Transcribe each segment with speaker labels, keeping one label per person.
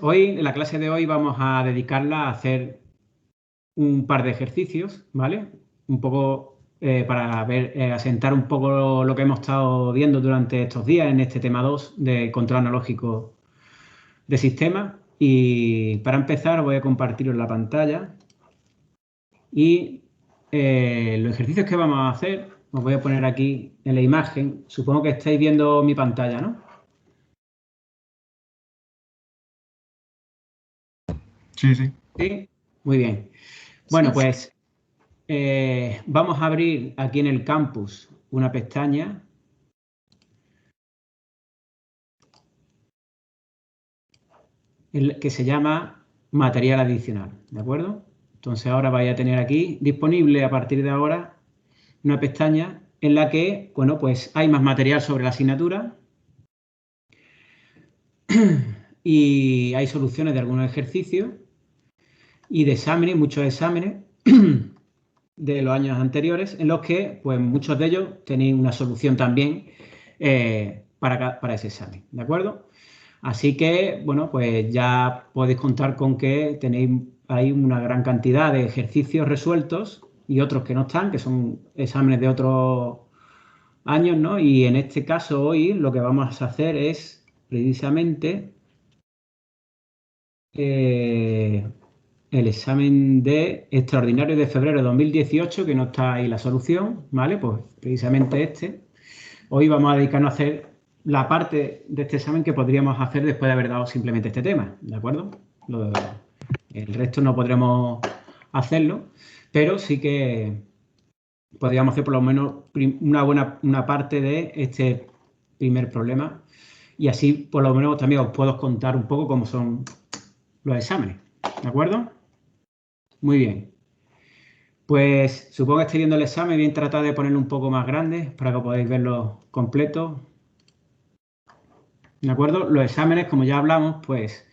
Speaker 1: Hoy, en la clase de hoy, vamos a dedicarla a hacer un par de ejercicios, ¿vale? Un poco para ver, asentar un poco lo que hemos estado viendo durante estos días en este tema 2 de control analógico de sistemas. Y para empezar, voy a compartiros la pantalla y los ejercicios que vamos a hacer, os voy a poner aquí en la imagen. Supongo que estáis viendo mi pantalla, ¿no?
Speaker 2: Sí, sí.
Speaker 1: Sí, muy bien. Bueno, pues vamos a abrir aquí en el campus una pestaña que se llama material adicional, ¿de acuerdo? Entonces ahora vais a tener aquí disponible a partir de ahora una pestaña en la que, bueno, pues hay más material sobre la asignatura y hay soluciones de algunos ejercicios y de exámenes, muchos exámenes de los años anteriores, en los que, pues muchos de ellos tenéis una solución también para ese examen, ¿de acuerdo? Así que, bueno, pues ya podéis contar con que tenéis ahí una gran cantidad de ejercicios resueltos y otros que no están, que son exámenes de otros años, ¿no? Y en este caso hoy lo que vamos a hacer es precisamente el examen de extraordinario de febrero de 2018, que no está ahí la solución, ¿vale? Pues precisamente este. Hoy vamos a dedicarnos a hacer la parte de este examen que podríamos hacer después de haber dado simplemente este tema, ¿de acuerdo? El resto no podremos hacerlo, pero sí que podríamos hacer por lo menos una parte de este primer problema y así por lo menos también os puedo contar un poco cómo son los exámenes, ¿de acuerdo? Muy bien. Pues supongo que estáis viendo el examen, bien tratar de ponerlo un poco más grande para que podáis verlo completo. ¿De acuerdo? Los exámenes, como ya hablamos, pues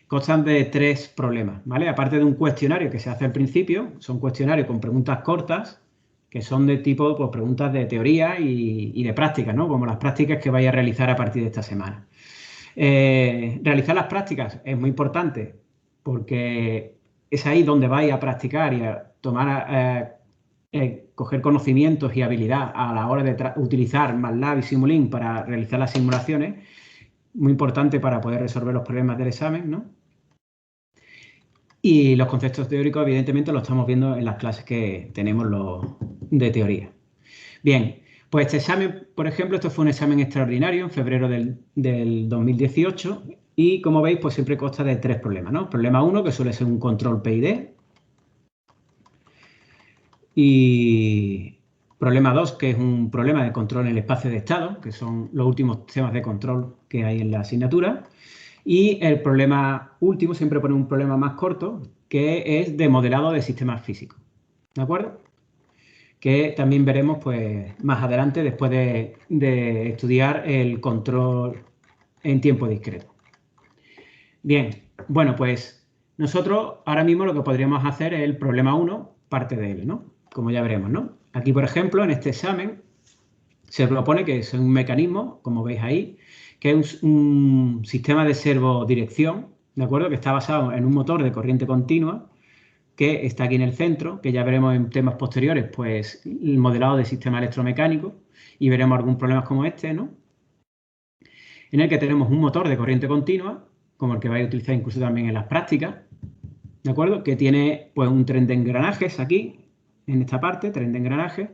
Speaker 1: constan de 3 problemas, ¿vale? Aparte de un cuestionario que se hace al principio, son cuestionarios con preguntas cortas, que son de tipo, pues, preguntas de teoría y de prácticas, ¿no? Como las prácticas que vais a realizar a partir de esta semana. Realizar las prácticas es muy importante porque es ahí donde vais a practicar y a tomar, coger conocimientos y habilidad a la hora de utilizar MATLAB y Simulink para realizar las simulaciones, muy importante para poder resolver los problemas del examen, ¿no? Y los conceptos teóricos, evidentemente, los estamos viendo en las clases que tenemos de teoría. Bien, pues este examen, por ejemplo, esto fue un examen extraordinario en febrero del 2018 y, como veis, pues siempre consta de 3 problemas, ¿no? Problema 1, que suele ser un control PID, y problema 2, que es un problema de control en el espacio de estado, que son los últimos temas de control que hay en la asignatura. Y el problema último, siempre pone un problema más corto, que es de modelado de sistemas físicos. ¿De acuerdo? Que también veremos pues, más adelante después de estudiar el control en tiempo discreto. Bien, bueno, pues nosotros ahora mismo lo que podríamos hacer es el problema 1, parte de él, ¿no? Como ya veremos, ¿no? Aquí, por ejemplo, en este examen se propone que es un mecanismo, como veis ahí, que es un sistema de servodirección, ¿de acuerdo? Que está basado en un motor de corriente continua que está aquí en el centro, que ya veremos en temas posteriores, pues el modelado de sistema electromecánico y veremos algún problema como este, ¿no? En el que tenemos un motor de corriente continua, como el que vais a utilizar incluso también en las prácticas, ¿de acuerdo? Que tiene pues un tren de engranajes aquí, en esta parte, tren de engranajes,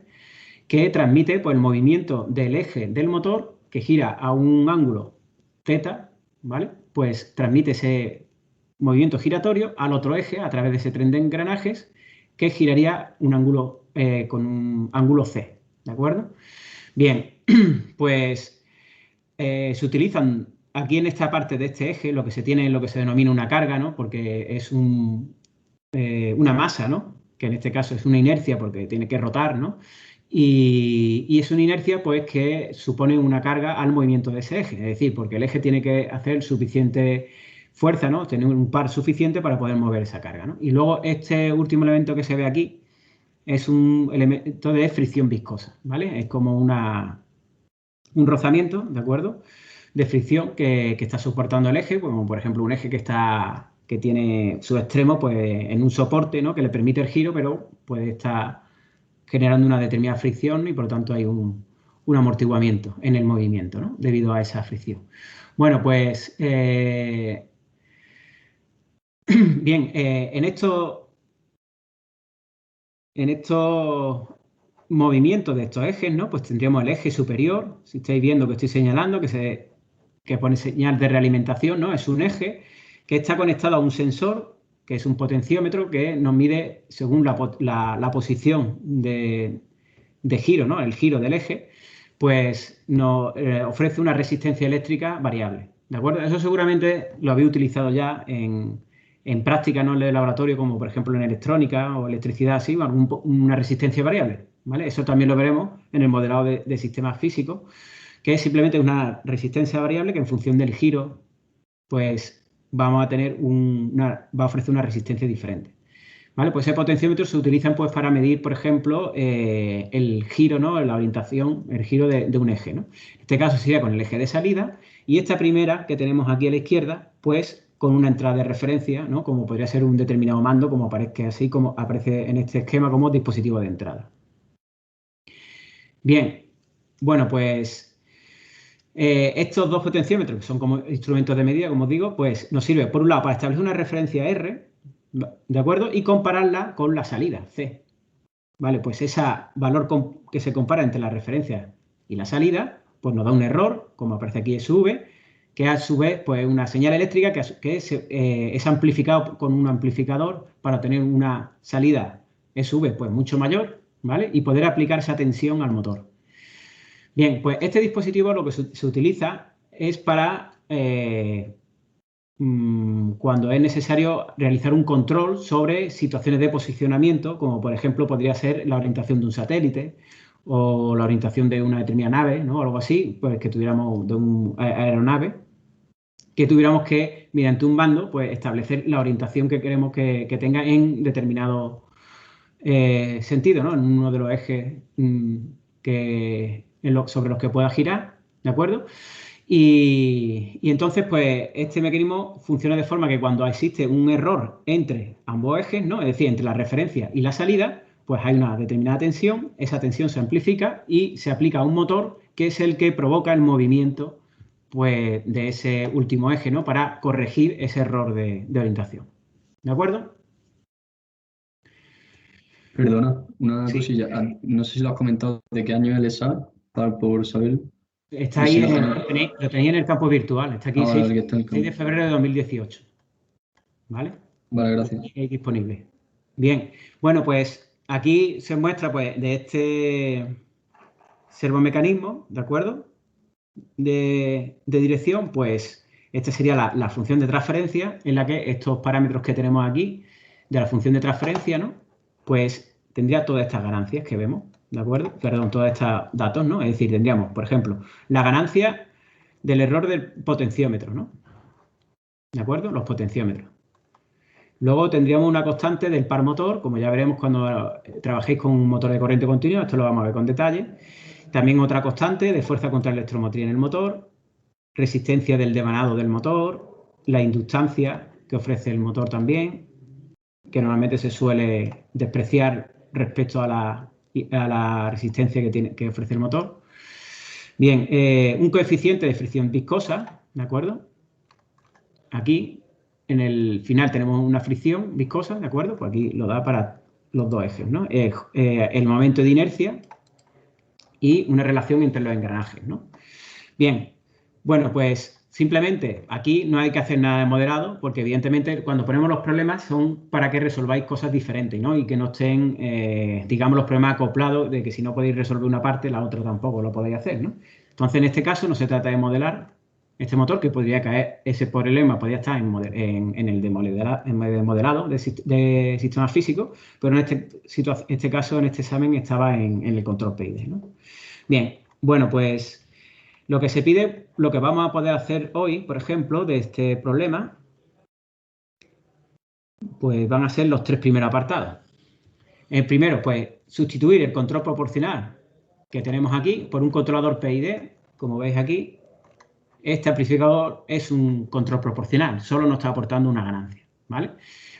Speaker 1: que transmite pues, el movimiento del eje del motor que gira a un ángulo θ, ¿vale? Pues transmite ese movimiento giratorio al otro eje a través de ese tren de engranajes que giraría un ángulo, con un ángulo C, ¿de acuerdo? Bien, pues se utilizan aquí en esta parte de este eje lo que se tiene, lo que se denomina una carga, ¿no? Porque es una masa, ¿no? Que en este caso es una inercia porque tiene que rotar, ¿no? Y es una inercia pues que supone una carga al movimiento de ese eje, es decir, porque el eje tiene que hacer suficiente fuerza, ¿no? Tener un par suficiente para poder mover esa carga, ¿no? Y luego este último elemento que se ve aquí es un elemento de fricción viscosa, ¿vale? Es como un rozamiento, ¿de acuerdo? de fricción que está soportando el eje, como por ejemplo un eje que tiene su extremo pues, en un soporte, ¿no? Que le permite el giro, pero puede estar generando una determinada fricción y por lo tanto hay un amortiguamiento en el movimiento, ¿no? Debido a esa fricción. Bueno, pues bien, en estos movimientos de estos ejes, ¿no? Pues tendríamos el eje superior, si estáis viendo que estoy señalando, que pone señal de realimentación, ¿no? Es un eje que está conectado a un sensor, que es un potenciómetro que nos mide según la posición de giro, ¿no? El giro del eje, pues nos ofrece una resistencia eléctrica variable, ¿de acuerdo? Eso seguramente lo habéis utilizado ya en práctica, ¿no? En el laboratorio, como por ejemplo en electrónica o electricidad, así, una resistencia variable, ¿vale? Eso también lo veremos en el modelado de sistemas físicos, que es simplemente una resistencia variable que en función del giro, pues vamos a tener va a ofrecer una resistencia diferente. ¿Vale? Pues ese potenciómetro se utilizan pues, para medir, por ejemplo, el giro, ¿no? La orientación, el giro de un eje, ¿no? En este caso sería con el eje de salida y esta primera que tenemos aquí a la izquierda, pues con una entrada de referencia, ¿no? Como podría ser un determinado mando, como aparece así, como aparece en este esquema como dispositivo de entrada. Bien, bueno, pues estos dos potenciómetros, que son como instrumentos de medida, como os digo, pues nos sirve, por un lado, para establecer una referencia R, ¿de acuerdo? Y compararla con la salida, C. Vale, pues ese valor que se compara entre la referencia y la salida, pues nos da un error, como aparece aquí SV, que a su vez, pues una señal eléctrica que es amplificado con un amplificador para obtener una salida SV pues mucho mayor, ¿vale? Y poder aplicar esa tensión al motor. Bien, pues este dispositivo lo que se utiliza es para cuando es necesario realizar un control sobre situaciones de posicionamiento, como por ejemplo podría ser la orientación de un satélite o la orientación de una determinada nave, ¿no? Algo así, pues que tuviéramos de una aeronave, que tuviéramos que, mediante un mando, pues establecer la orientación que queremos que tenga en determinado sentido, ¿no? En uno de los ejes sobre los que pueda girar, ¿de acuerdo? Y entonces, pues, este mecanismo funciona de forma que cuando existe un error entre ambos ejes, ¿no? Es decir, entre la referencia y la salida, pues hay una determinada tensión, esa tensión se amplifica y se aplica a un motor que es el que provoca el movimiento, pues, de ese último eje, ¿no? Para corregir ese error de orientación. ¿De acuerdo?
Speaker 2: Perdona, una
Speaker 1: Sí.
Speaker 2: cosilla. No sé si lo has comentado de qué año es el ESA, por saber.
Speaker 1: Está
Speaker 2: No sé
Speaker 1: ahí,
Speaker 2: si lo tenéis.
Speaker 1: lo tenéis en el campo virtual, está aquí
Speaker 2: Ahora
Speaker 1: 6,
Speaker 2: el que está en el
Speaker 1: 6 de
Speaker 2: campo.
Speaker 1: febrero de 2018, ¿vale?
Speaker 2: Vale,
Speaker 1: Lo
Speaker 2: gracias.
Speaker 1: tenéis ahí disponible. Bien, bueno, pues aquí se muestra pues de este servomecanismo, ¿de acuerdo? De dirección, pues esta sería la función de transferencia en la que estos parámetros que tenemos aquí de la función de transferencia, ¿no? Pues tendría todas estas ganancias que vemos, ¿de acuerdo? Perdón, todos estos datos, ¿no? Es decir, tendríamos, por ejemplo, la ganancia del error del potenciómetro, ¿no? ¿De acuerdo? Los potenciómetros. Luego tendríamos una constante del par motor, como ya veremos cuando trabajéis con un motor de corriente continua, esto lo vamos a ver con detalle. También otra constante de fuerza contra la electromotriz en el motor, resistencia del devanado del motor, la inductancia que ofrece el motor también, que normalmente se suele despreciar respecto a la resistencia que ofrece el motor. Bien, un coeficiente de fricción viscosa, ¿de acuerdo? Aquí, en el final, tenemos una fricción viscosa, ¿de acuerdo? Pues aquí lo da para los dos ejes, ¿no? El momento de inercia y una relación entre los engranajes, ¿no? Bien, bueno, pues simplemente aquí no hay que hacer nada de moderado porque evidentemente cuando ponemos los problemas son para que resolváis cosas diferentes, ¿no? Y que no estén, digamos, los problemas acoplados de que si no podéis resolver una parte, la otra tampoco lo podéis hacer, ¿no? Entonces, en este caso no se trata de modelar este motor, que podría caer, ese problema podría estar en el de modelado de sistemas físicos, pero en este caso, en este examen, estaba en el control PID, ¿no? Bien, bueno, pues lo que se pide, lo que vamos a poder hacer hoy, por ejemplo, de este problema, pues van a ser los tres primeros apartados. El primero, pues sustituir el control proporcional que tenemos aquí por un controlador PID, como veis aquí, este amplificador es un control proporcional, solo nos está aportando una ganancia, ¿vale?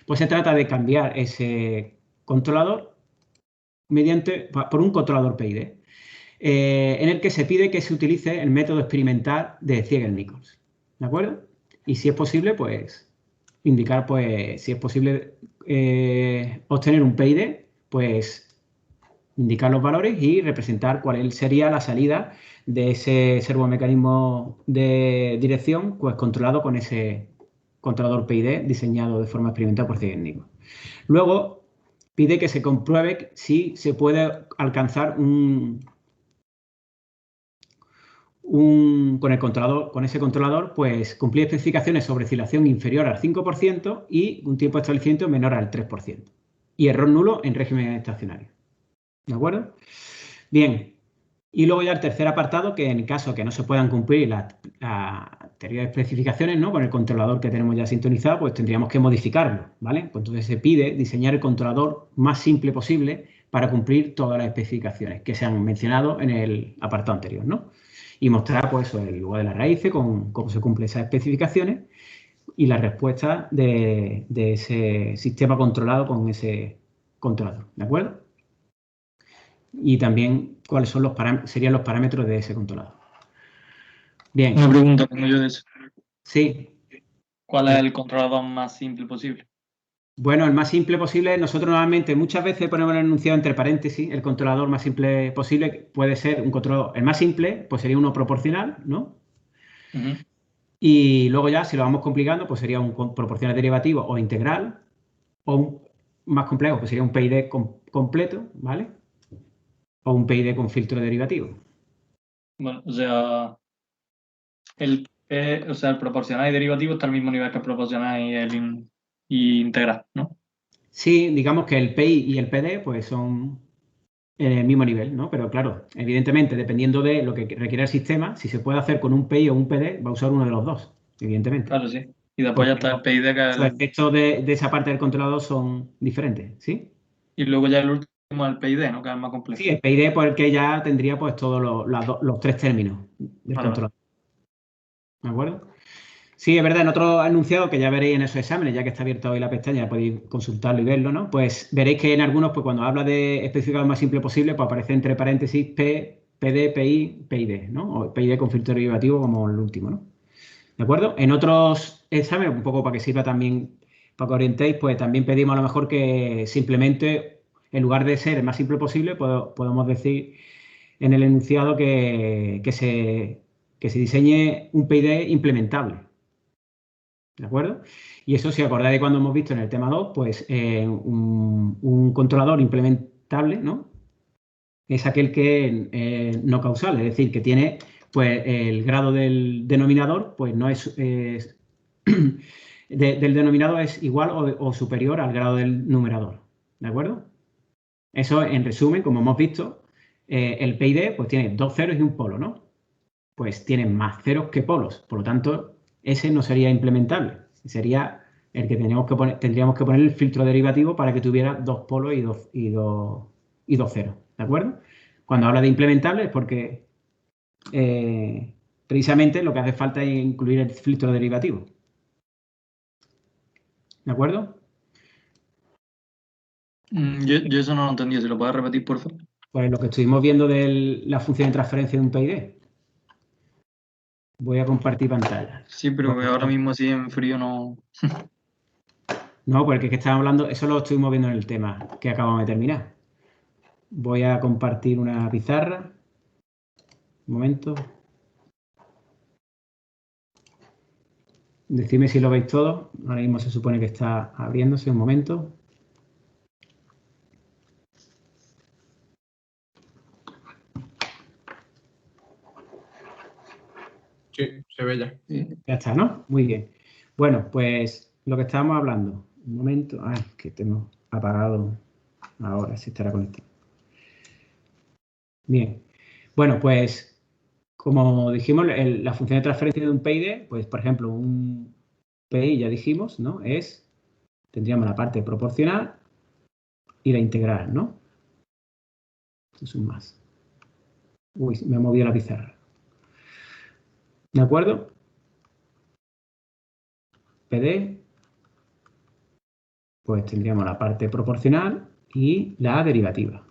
Speaker 1: Pues se trata de cambiar ese controlador por un controlador PID, en el que se pide que se utilice el método experimental de Ziegler-Nichols, ¿de acuerdo? Y si es posible, pues indicar, pues, si es posible obtener un PID, pues indicar los valores y representar cuál sería la salida de ese servomecanismo de dirección, pues controlado con ese controlador PID diseñado de forma experimental por Ziegler-Nichols. Luego pide que se compruebe si se puede alcanzar con ese controlador, pues cumplir especificaciones sobre oscilación inferior al 5% y un tiempo de establecimiento menor al 3%. Y error nulo en régimen estacionario. ¿De acuerdo? Bien. Y luego ya el tercer apartado, que en caso que no se puedan cumplir las anteriores especificaciones, ¿no? Con el controlador que tenemos ya sintonizado, pues tendríamos que modificarlo, ¿vale? Pues entonces se pide diseñar el controlador más simple posible para cumplir todas las especificaciones que se han mencionado en el apartado anterior, ¿no? Y mostrar, pues, el lugar de las raíces, con cómo se cumplen esas especificaciones y la respuesta de ese sistema controlado con ese controlador, ¿de acuerdo? Y también cuáles son serían los parámetros de ese controlador. Bien.
Speaker 3: Una pregunta tengo yo de eso.
Speaker 1: Sí.
Speaker 3: ¿Cuál es el controlador más simple posible?
Speaker 1: Bueno, el más simple posible, nosotros normalmente muchas veces ponemos el enunciado entre paréntesis, el controlador más simple posible puede ser un controlador, el más simple, pues sería uno proporcional, ¿no? Y luego ya, si lo vamos complicando, pues sería un proporcional derivativo o integral, o un más complejo, pues sería un PID completo, ¿vale? O un PID con filtro derivativo.
Speaker 3: Bueno, o sea, el proporcional y derivativo está al mismo nivel que el proporcional y integral, ¿no?
Speaker 1: Sí, digamos que el PI y el PD pues son el mismo nivel, ¿no? Pero claro, evidentemente, dependiendo de lo que requiere el sistema, si se puede hacer con un PI o un PD, va a usar uno de los dos, evidentemente.
Speaker 3: Claro, sí. Y después ya está el PID, que es
Speaker 1: los efectos de esa parte del controlador son diferentes, ¿sí?
Speaker 3: Y luego ya el último es el PID, ¿no? Que es más complejo.
Speaker 1: Sí, el PID porque ya tendría pues todos los tres términos del controlador. ¿De acuerdo? Sí, es verdad, en otro enunciado que ya veréis en esos exámenes, ya que está abierta hoy la pestaña, ya podéis consultarlo y verlo, ¿no? Pues veréis que en algunos, pues cuando habla de especificar lo más simple posible, pues aparece entre paréntesis P, PD, PI, PID, ¿no? O PID con filtro derivativo como el último, ¿no? ¿De acuerdo? En otros exámenes, un poco para que sirva también, para que orientéis, pues también pedimos a lo mejor que simplemente, en lugar de ser el más simple posible, podemos decir en el enunciado que se diseñe un PID implementable. ¿De acuerdo? Y eso, si acordáis de cuando hemos visto en el tema 2, pues un controlador implementable, ¿no? Es aquel que no causal, es decir, que tiene, pues, el grado del denominador, pues no es, del denominador es igual o superior al grado del numerador, ¿de acuerdo? Eso, en resumen, como hemos visto, el PID, pues tiene dos ceros y un polo, ¿no? Pues tiene más ceros que polos, por lo tanto, ese no sería implementable. Sería el que tendríamos que poner el filtro derivativo para que tuviera dos polos y dos ceros, ¿de acuerdo? Cuando habla de implementable es porque precisamente lo que hace falta es incluir el filtro derivativo. ¿De acuerdo?
Speaker 3: Yo eso no lo entendí, ¿se lo puedes repetir, por favor?
Speaker 1: Pues lo que estuvimos viendo de la función de transferencia de un PID. Voy a compartir pantalla.
Speaker 3: Sí, pero ahora mismo así en frío no...
Speaker 1: No, porque es que estábamos hablando, eso lo estuvimos viendo en el tema que acabamos de terminar. Voy a compartir una pizarra. Un momento. Decidme si lo veis todo. Ahora mismo se supone que está abriéndose. Un momento.
Speaker 4: Sí, se ve ya.
Speaker 1: Ya está, ¿no? Muy bien. Bueno, pues lo que estábamos hablando. Un momento. Ay, que tengo apagado. Ahora sí estará conectado. Bien. Bueno, pues como dijimos, la función de transferencia de un PID, pues por ejemplo, un PI, ya dijimos, ¿no? Tendríamos la parte proporcional y la integral, ¿no? Esto es un más. Uy, me ha movido la pizarra. ¿De acuerdo? PD, pues tendríamos la parte proporcional y la derivativa.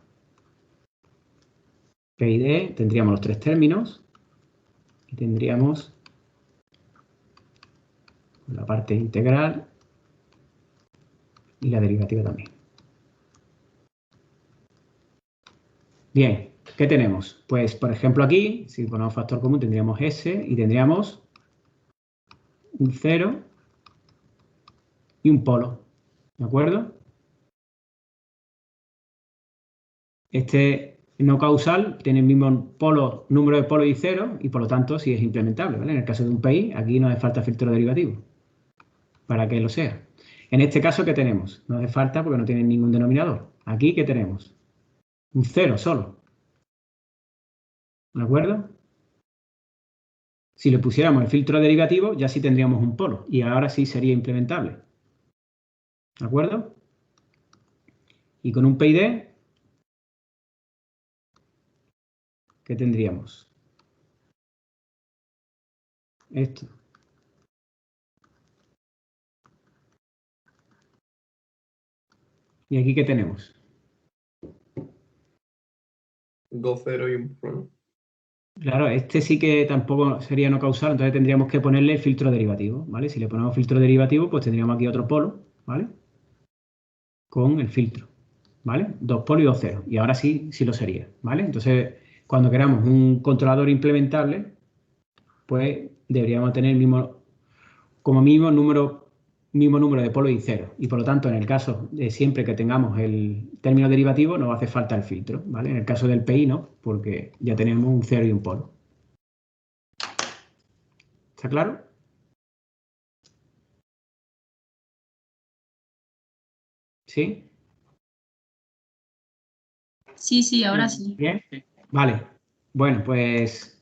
Speaker 1: P y D tendríamos los tres términos y tendríamos la parte integral y la derivativa también. Bien, ¿qué tenemos? Pues, por ejemplo, aquí, si ponemos factor común, tendríamos S y tendríamos un 0 y un polo. ¿De acuerdo? Este no causal tiene el mismo polo, número de polos y 0 y por lo tanto sí es implementable, ¿vale? En el caso de un PI, aquí no hace falta filtro derivativo para que lo sea. En este caso, ¿qué tenemos? No hace falta porque no tiene ningún denominador. Aquí, ¿qué tenemos? Un 0 solo. ¿De acuerdo? Si le pusiéramos el filtro derivativo, ya sí tendríamos un polo y ahora sí sería implementable. ¿De acuerdo? Y con un PID, ¿qué tendríamos? Esto. ¿Y aquí qué tenemos?
Speaker 4: 2 0 y un polo.
Speaker 1: Claro, este sí que tampoco sería no causal, entonces tendríamos que ponerle el filtro derivativo, ¿vale? Si le ponemos filtro derivativo, pues tendríamos aquí otro polo, ¿vale? Con el filtro, ¿vale? 2 polos y 2 ceros. Y ahora sí, sí lo sería, ¿vale? Entonces, cuando queramos un controlador implementable, pues deberíamos tener el mismo, como mismo número de polos y ceros. Y por lo tanto, en el caso de siempre que tengamos el término derivativo, no hace falta el filtro, ¿vale? En el caso del PI no, porque ya tenemos un cero y un polo. ¿Está claro? ¿Sí?
Speaker 5: Sí, ahora sí.
Speaker 1: ¿Bien? Vale. Bueno, pues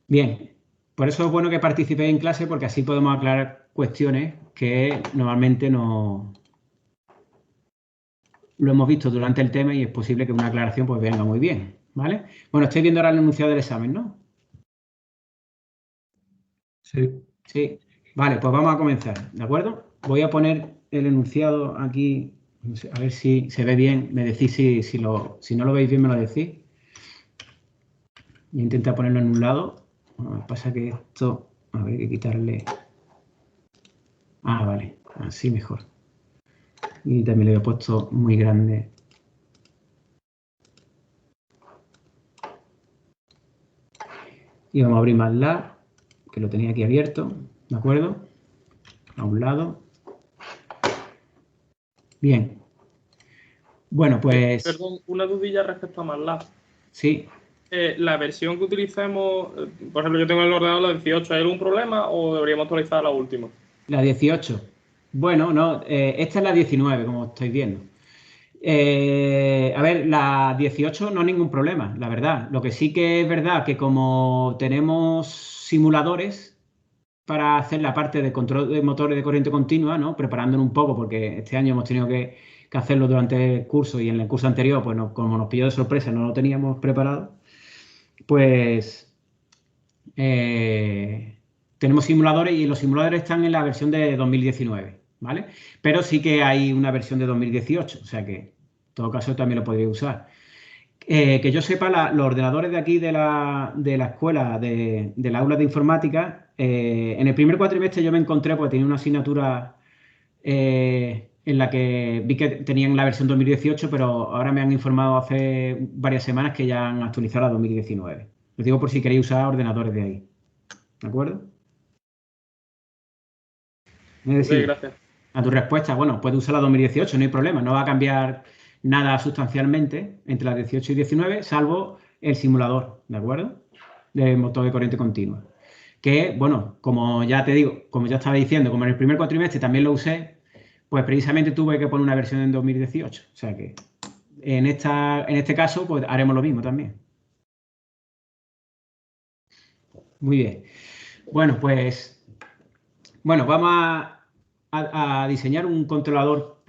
Speaker 1: bien. Por eso es bueno que participéis en clase porque así podemos aclarar cuestiones que normalmente no lo hemos visto durante el tema y es posible que una aclaración pues venga muy bien, ¿vale? Bueno, estoy viendo ahora el enunciado del examen, ¿no?
Speaker 2: Sí.
Speaker 1: Sí. Vale, pues vamos a comenzar, ¿de acuerdo? Voy a poner el enunciado aquí, no sé, a ver si se ve bien, me decís si no lo veis bien me lo decís. Y intenta ponerlo en un lado. Bueno, pasa que esto, a ver, hay que quitarle. Ah, vale, así mejor. Y también le he puesto muy grande. Y vamos a abrir MATLAB, que lo tenía aquí abierto, ¿de acuerdo? A un lado. Bien. Bueno, pues...
Speaker 6: Perdón, una dudilla respecto a MATLAB.
Speaker 1: Sí.
Speaker 6: La versión que utilicemos, por ejemplo, yo tengo en el ordenador la 18, ¿hay algún problema o deberíamos actualizar la última?
Speaker 1: La 18. Bueno, no, esta es la 19, como estáis viendo. A ver, la 18 no hay ningún problema, la verdad. Lo que sí que es verdad que como tenemos simuladores para hacer la parte de control de motores de corriente continua, ¿no? Preparándonos un poco, porque este año hemos tenido que hacerlo durante el curso y en el curso anterior, pues como nos pilló de sorpresa, no lo teníamos preparado, pues tenemos simuladores y los simuladores están en la versión de 2019, ¿vale? Pero sí que hay una versión de 2018, o sea que en todo caso también lo podría usar. Que yo sepa, los ordenadores de aquí de la escuela, de la aula de informática, en el primer cuatrimestre yo me encontré, pues tenía una asignatura en la que vi que tenían la versión 2018, pero ahora me han informado hace varias semanas que ya han actualizado la 2019. Os digo por si queréis usar ordenadores de ahí. ¿De acuerdo? Es decir,
Speaker 6: Ok, gracias.
Speaker 1: a tu respuesta, bueno, puedes usar la 2018, no hay problema, no va a cambiar nada sustancialmente entre las 18 y 19, salvo el simulador, ¿de acuerdo? De motor de corriente continua. Que, bueno, como ya te digo, como ya estaba diciendo, como en el primer cuatrimestre también lo usé, pues precisamente tuve que poner una versión en 2018. O sea que en este caso, pues haremos lo mismo también. Muy bien. Bueno, pues, bueno, vamos a diseñar un controlador,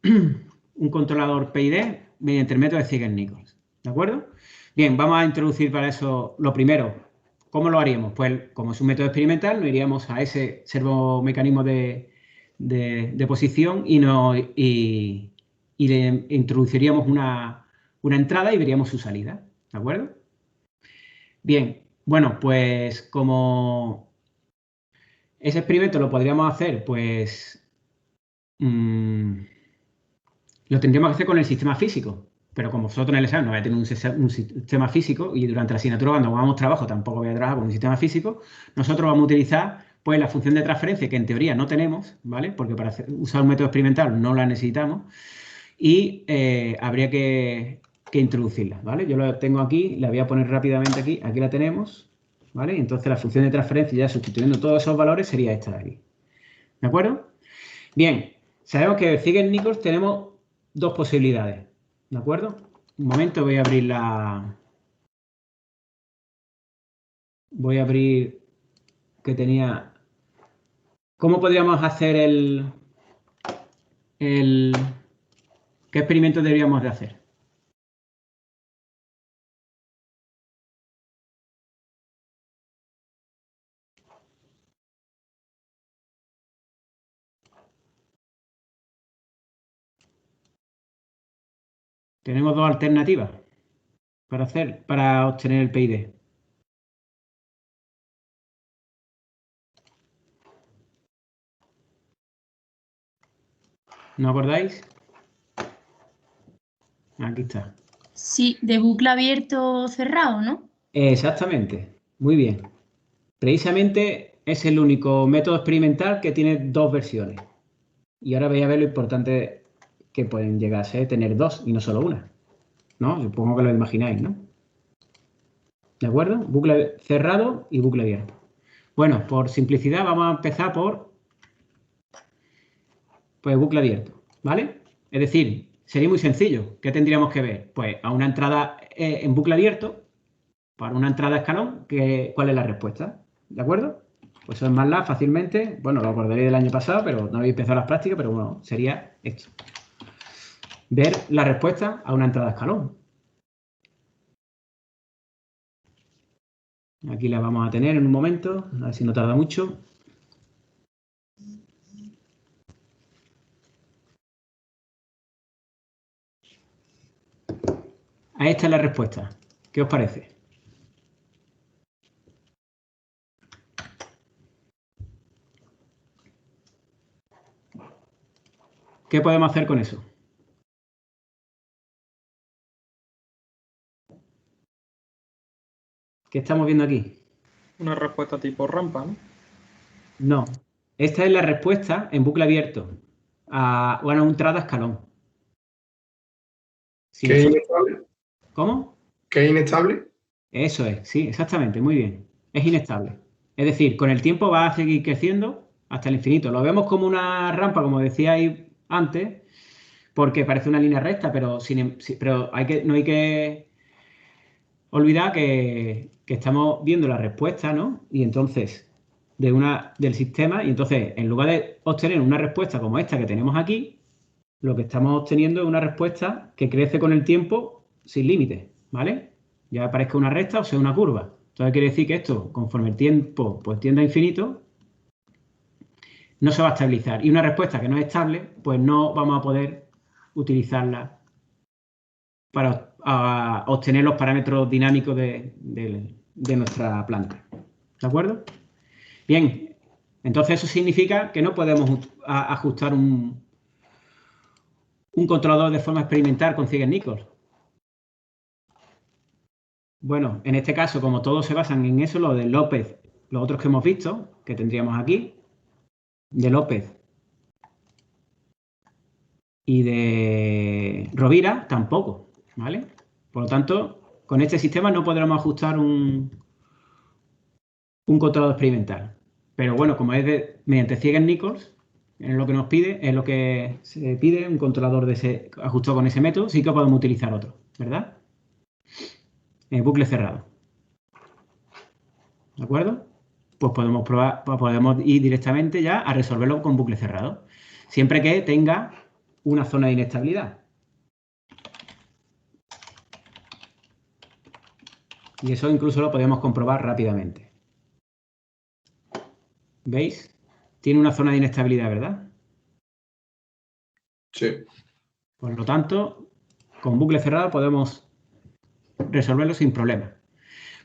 Speaker 1: un controlador PID mediante el método de Zeigarnik-Nichols. ¿De acuerdo? Bien, vamos a introducir para eso lo primero, ¿cómo lo haríamos? Pues como es un método experimental, nos iríamos a ese servomecanismo de posición y le introduciríamos una entrada y veríamos su salida, ¿de acuerdo? Bien, bueno, pues como ese experimento lo podríamos hacer, pues lo tendríamos que hacer con el sistema físico, pero como vosotros en el examen no vais a tener un sistema físico y durante la asignatura cuando hagamos trabajo tampoco voy a trabajar con un sistema físico, nosotros vamos a utilizar pues la función de transferencia que en teoría no tenemos, ¿vale? Porque para usar un método experimental no la necesitamos y habría que introducirla, ¿vale? Yo la tengo aquí, la voy a poner rápidamente aquí, aquí la tenemos, ¿vale? Entonces la función de transferencia ya sustituyendo todos esos valores sería esta de aquí, ¿de acuerdo? Bien, sabemos que Ziegler-Nichols tenemos dos posibilidades, ¿de acuerdo? Un momento, voy a abrir que tenía... ¿Cómo podríamos hacer ¿qué experimento deberíamos de hacer? Tenemos dos alternativas para obtener el PID. ¿No acordáis? Aquí está.
Speaker 5: Sí, de bucle abierto o cerrado, ¿no?
Speaker 1: Exactamente. Muy bien. Precisamente es el único método experimental que tiene dos versiones. Y ahora voy a ver lo importante que pueden llegar a ser tener dos y no solo una. ¿No? Supongo que lo imagináis, ¿no? ¿De acuerdo? Bucle cerrado y bucle abierto. Bueno, por simplicidad vamos a empezar por bucle abierto, ¿vale? Es decir, sería muy sencillo. ¿Qué tendríamos que ver? Pues a una entrada en bucle abierto, para una entrada a escalón, ¿cuál es la respuesta? ¿De acuerdo? Pues eso es más fácilmente, bueno, lo acordaréis del año pasado, pero no habéis empezado las prácticas, pero bueno, sería esto. Ver la respuesta a una entrada a escalón. Aquí la vamos a tener en un momento, a ver si no tarda mucho. Ahí está la respuesta. ¿Qué os parece? ¿Qué podemos hacer con eso? ¿Qué estamos viendo aquí?
Speaker 6: Una respuesta tipo rampa, ¿no?
Speaker 1: No. Esta es la respuesta en bucle abierto a una entrada a escalón. Si
Speaker 4: ¿Qué es
Speaker 1: nosotros...
Speaker 4: inestable?
Speaker 1: ¿Cómo?
Speaker 4: ¿Qué es inestable?
Speaker 1: Eso es, sí, exactamente, muy bien. Es inestable. Es decir, con el tiempo va a seguir creciendo hasta el infinito. Lo vemos como una rampa, como decíais antes, porque parece una línea recta, pero no hay que olvidar que estamos viendo la respuesta, ¿no? Y entonces, del sistema, y entonces, en lugar de obtener una respuesta como esta que tenemos aquí, lo que estamos obteniendo es una respuesta que crece con el tiempo sin límites, ¿vale? Ya parezca una recta o sea una curva. Entonces quiere decir que esto, conforme el tiempo pues tiende a infinito, no se va a estabilizar. Y una respuesta que no es estable, pues no vamos a poder utilizarla para obtener los parámetros dinámicos de nuestra planta. ¿De acuerdo? Bien, entonces eso significa que no podemos ajustar un controlador de forma experimental con Ziegler-Nichols. Bueno, en este caso, como todos se basan en eso, lo de López, los otros que hemos visto, que tendríamos aquí, de López y de Rovira, tampoco, ¿vale? Por lo tanto, con este sistema no podremos ajustar un controlador experimental. Pero bueno, como es mediante Ziegler-Nichols, es lo que nos pide, es lo que se pide, un controlador ajustado con ese método, sí que podemos utilizar otro, ¿verdad? Bucle cerrado. ¿De acuerdo? Pues podemos ir directamente ya a resolverlo con bucle cerrado, siempre que tenga una zona de inestabilidad. Y eso incluso lo podemos comprobar rápidamente. ¿Veis? Tiene una zona de inestabilidad, ¿verdad?
Speaker 4: Sí.
Speaker 1: Por lo tanto, con bucle cerrado podemos resolverlo sin problema.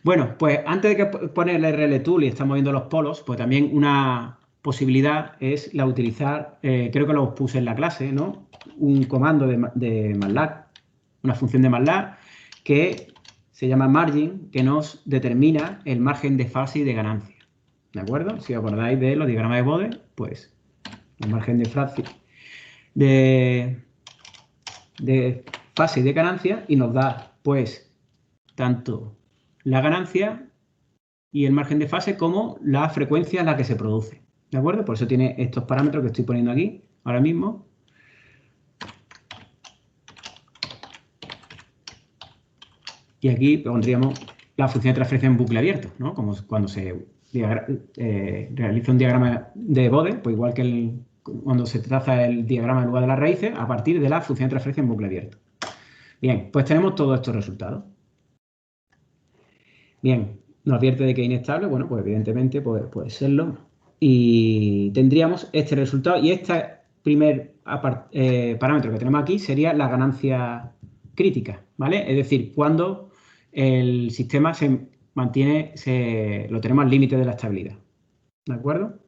Speaker 1: Bueno, pues antes de que poner el RLTool y estamos viendo los polos, pues también una posibilidad es la utilizar, creo que lo puse en la clase, ¿no? Un comando de MATLAB, una función de MATLAB que se llama margin, que nos determina el margen de fase y de ganancia. ¿De acuerdo? Si os acordáis de los diagramas de Bode, pues el margen de fase y de ganancia y nos da, pues, tanto la ganancia y el margen de fase como la frecuencia en la que se produce. ¿De acuerdo? Por eso tiene estos parámetros que estoy poniendo aquí ahora mismo. Y aquí pondríamos la función de transferencia en bucle abierto, ¿no? Como cuando se realiza un diagrama de Bode, pues igual que cuando se traza el diagrama en lugar de las raíces, a partir de la función de transferencia en bucle abierto. Bien, pues tenemos todos estos resultados. Bien, nos advierte de que es inestable, bueno, pues evidentemente puede serlo. Y tendríamos este resultado y este primer parámetro que tenemos aquí sería la ganancia crítica, ¿vale? Es decir, cuando el sistema se mantiene, lo tenemos al límite de la estabilidad, ¿de acuerdo?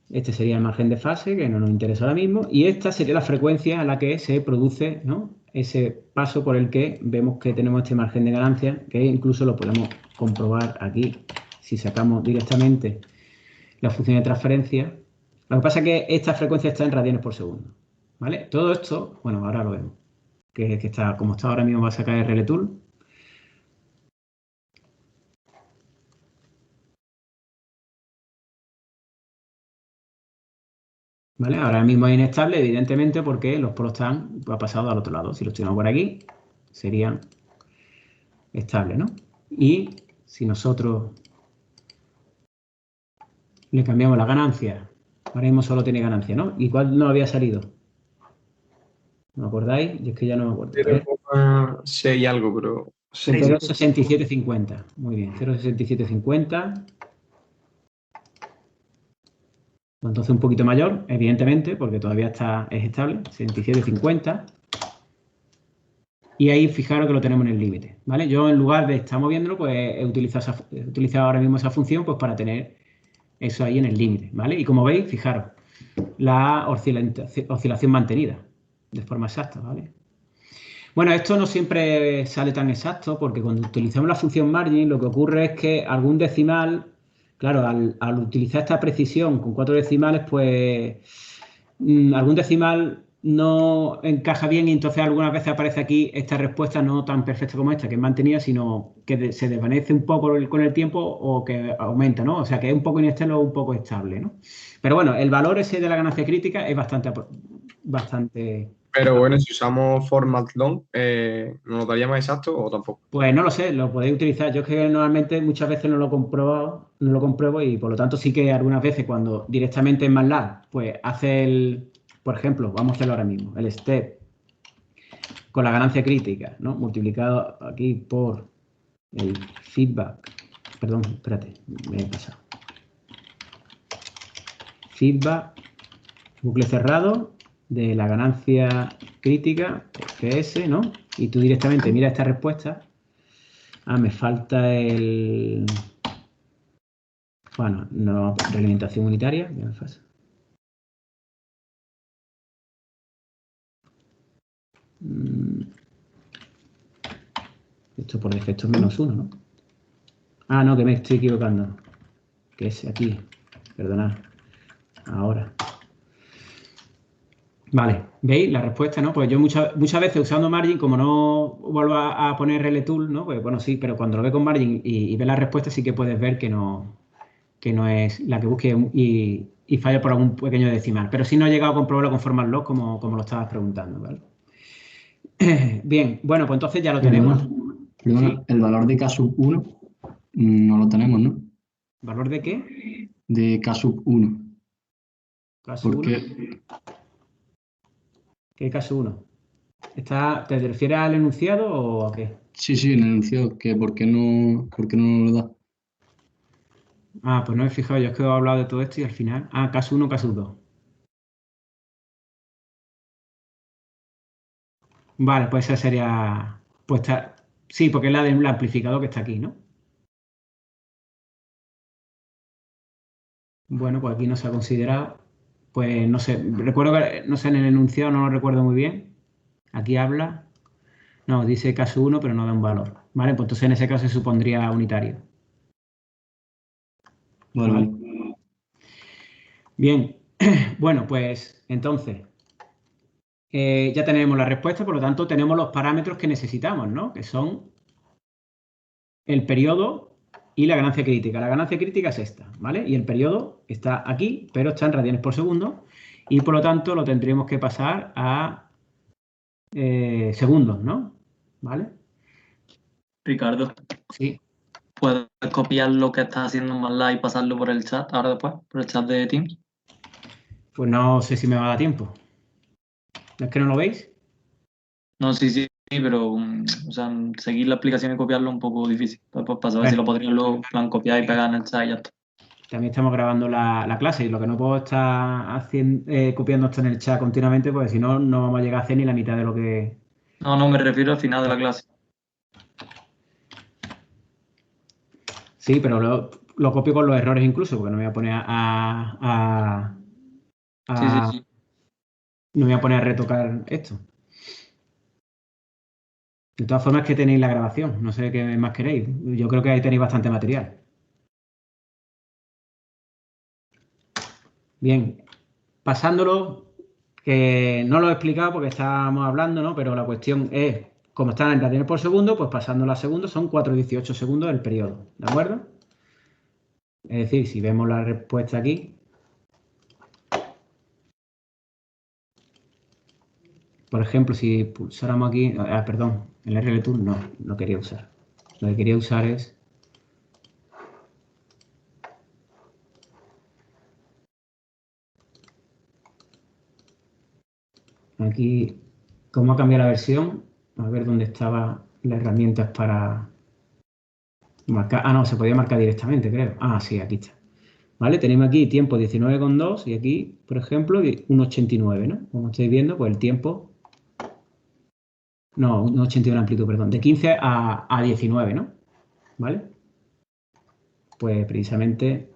Speaker 1: Este sería el margen de fase, que no nos interesa ahora mismo, y esta sería la frecuencia a la que se produce, ¿no?, ese paso por el que vemos que tenemos este margen de ganancia, que incluso lo podemos comprobar aquí si sacamos directamente la función de transferencia. Lo que pasa es que esta frecuencia está en radianes por segundo, ¿vale? Todo esto, bueno, ahora lo vemos, que está, como está ahora mismo va a sacar el RLTool. ¿Vale? Ahora mismo es inestable, evidentemente, porque los polos han pasado al otro lado. Si los tuviéramos por aquí, serían estables, ¿no? Y si nosotros le cambiamos la ganancia, ahora mismo solo tiene ganancia, ¿no? ¿Y cuál no había salido? ¿No acordáis? Yo es que ya no me acuerdo.
Speaker 4: 0,6 y algo, pero...
Speaker 1: 0,6750. Muy bien, 0,6750. Entonces un poquito mayor, evidentemente, porque todavía es estable, 67,50. Y ahí fijaros que lo tenemos en el límite, ¿vale? Yo en lugar de estar moviéndolo, pues he utilizado ahora mismo esa función pues para tener eso ahí en el límite, ¿vale? Y como veis, fijaros, la oscilación mantenida de forma exacta, ¿vale? Bueno, esto no siempre sale tan exacto porque cuando utilizamos la función margin lo que ocurre es que algún decimal, claro, al utilizar esta precisión con 4 decimales, pues algún decimal no encaja bien y entonces algunas veces aparece aquí esta respuesta no tan perfecta como esta, que es mantenida, sino que se desvanece un poco con el tiempo o que aumenta, ¿no? O sea, que es un poco inestable o un poco estable, ¿no? Pero bueno, el valor ese de la ganancia crítica es bastante...
Speaker 4: Pero bueno, si usamos format long, ¿nos lo daría más exacto o tampoco?
Speaker 1: Pues no lo sé, lo podéis utilizar. Yo es que normalmente muchas veces no lo compruebo y por lo tanto sí que algunas veces cuando directamente en MATLAB, pues hace por ejemplo, vamos a hacerlo ahora mismo, el step con la ganancia crítica, ¿no? Multiplicado aquí por el feedback. Perdón, espérate, me he pasado. Feedback, bucle cerrado de la ganancia crítica, GS, ¿no? Y tú directamente mira esta respuesta. Ah, me falta el... Bueno, no, realimentación unitaria. ¿Qué me pasa? Esto por defecto es -1, ¿no? Ah, no, que me estoy equivocando. Que es aquí. Perdonad. Ahora. Vale, ¿veis la respuesta, no? Pues yo muchas veces usando margin, como no vuelvo a poner RLTool, ¿no? Pues bueno, sí, pero cuando lo ve con margin y ve la respuesta sí que puedes ver que no es la que busque y falla por algún pequeño decimal. Pero sí no he llegado a comprobarlo con format log como lo estabas preguntando, ¿vale? Bien, bueno, pues entonces ya lo tenemos.
Speaker 2: Perdona,
Speaker 1: ¿Sí?
Speaker 2: el valor de K1 no lo tenemos, ¿no?
Speaker 1: ¿Valor de qué?
Speaker 2: De K1.
Speaker 1: Caso
Speaker 2: ¿Por
Speaker 1: 1.
Speaker 2: qué?
Speaker 1: ¿Qué caso 1? ¿Te refieres al enunciado o a qué?
Speaker 2: Sí, en el enunciado, que ¿por qué no lo da?
Speaker 1: Ah, pues no me he fijado, yo es que he hablado de todo esto y al final... Ah, caso 1, caso 2. Vale, pues esa sería... Pues sí, porque es la del amplificador que está aquí, ¿no? Bueno, pues aquí no se ha considerado. Pues no sé, recuerdo que, no sé, en el enunciado no lo recuerdo muy bien. Aquí habla... No, dice caso 1, pero no da un valor. Vale, pues entonces en ese caso se supondría unitario.
Speaker 2: Vale.
Speaker 1: Bien, bueno, pues entonces ya tenemos la respuesta, por lo tanto tenemos los parámetros que necesitamos, ¿no? Que son el periodo y la ganancia crítica. La ganancia crítica es esta, ¿vale? Y el periodo está aquí, pero está en radianes por segundo y por lo tanto lo tendríamos que pasar a segundos, ¿no? ¿Vale?
Speaker 3: Ricardo,
Speaker 1: Sí.
Speaker 3: ¿puedes copiar lo que estás haciendo en MATLAB y pasarlo por el chat ahora después? Por el chat de Teams.
Speaker 1: Pues no sé si me va a dar tiempo. ¿Es que no lo veis?
Speaker 3: No, sí, pero o sea, seguir la explicación y copiarlo es un poco difícil. Pues, para saber si lo podrías luego en plan, copiar y pegar en el chat y ya está.
Speaker 1: También estamos grabando la clase y lo que no puedo estar haciendo, copiando esto en el chat continuamente, porque si no, no vamos a llegar a hacer ni la mitad de lo que...
Speaker 3: No, me refiero al final de la clase.
Speaker 1: Sí, pero lo copio con los errores incluso, porque no me voy a poner
Speaker 3: Sí.
Speaker 1: no me voy a poner a retocar esto. De todas formas, que tenéis la grabación. No sé qué más queréis. Yo creo que ahí tenéis bastante material. Bien, pasándolo, que no lo he explicado porque estábamos hablando, ¿no? Pero la cuestión es, como están en radianes por segundo, pues pasándolo a segundos son 4,18 segundos del periodo, ¿de acuerdo? Es decir, si vemos la respuesta aquí, por ejemplo, si pulsáramos aquí, perdón, el RLTool no quería usar. Lo que quería usar es aquí, ¿cómo ha cambiado la versión? A ver dónde estaba las herramientas para marcar. Ah, no, se podía marcar directamente, creo. Ah, sí, aquí está. ¿Vale? Tenemos aquí tiempo 19,2 y aquí, por ejemplo, 1,89, ¿no? Como estáis viendo, pues el tiempo... No, 1,89 la amplitud, perdón. De 15 a 19, ¿no? ¿Vale? Pues precisamente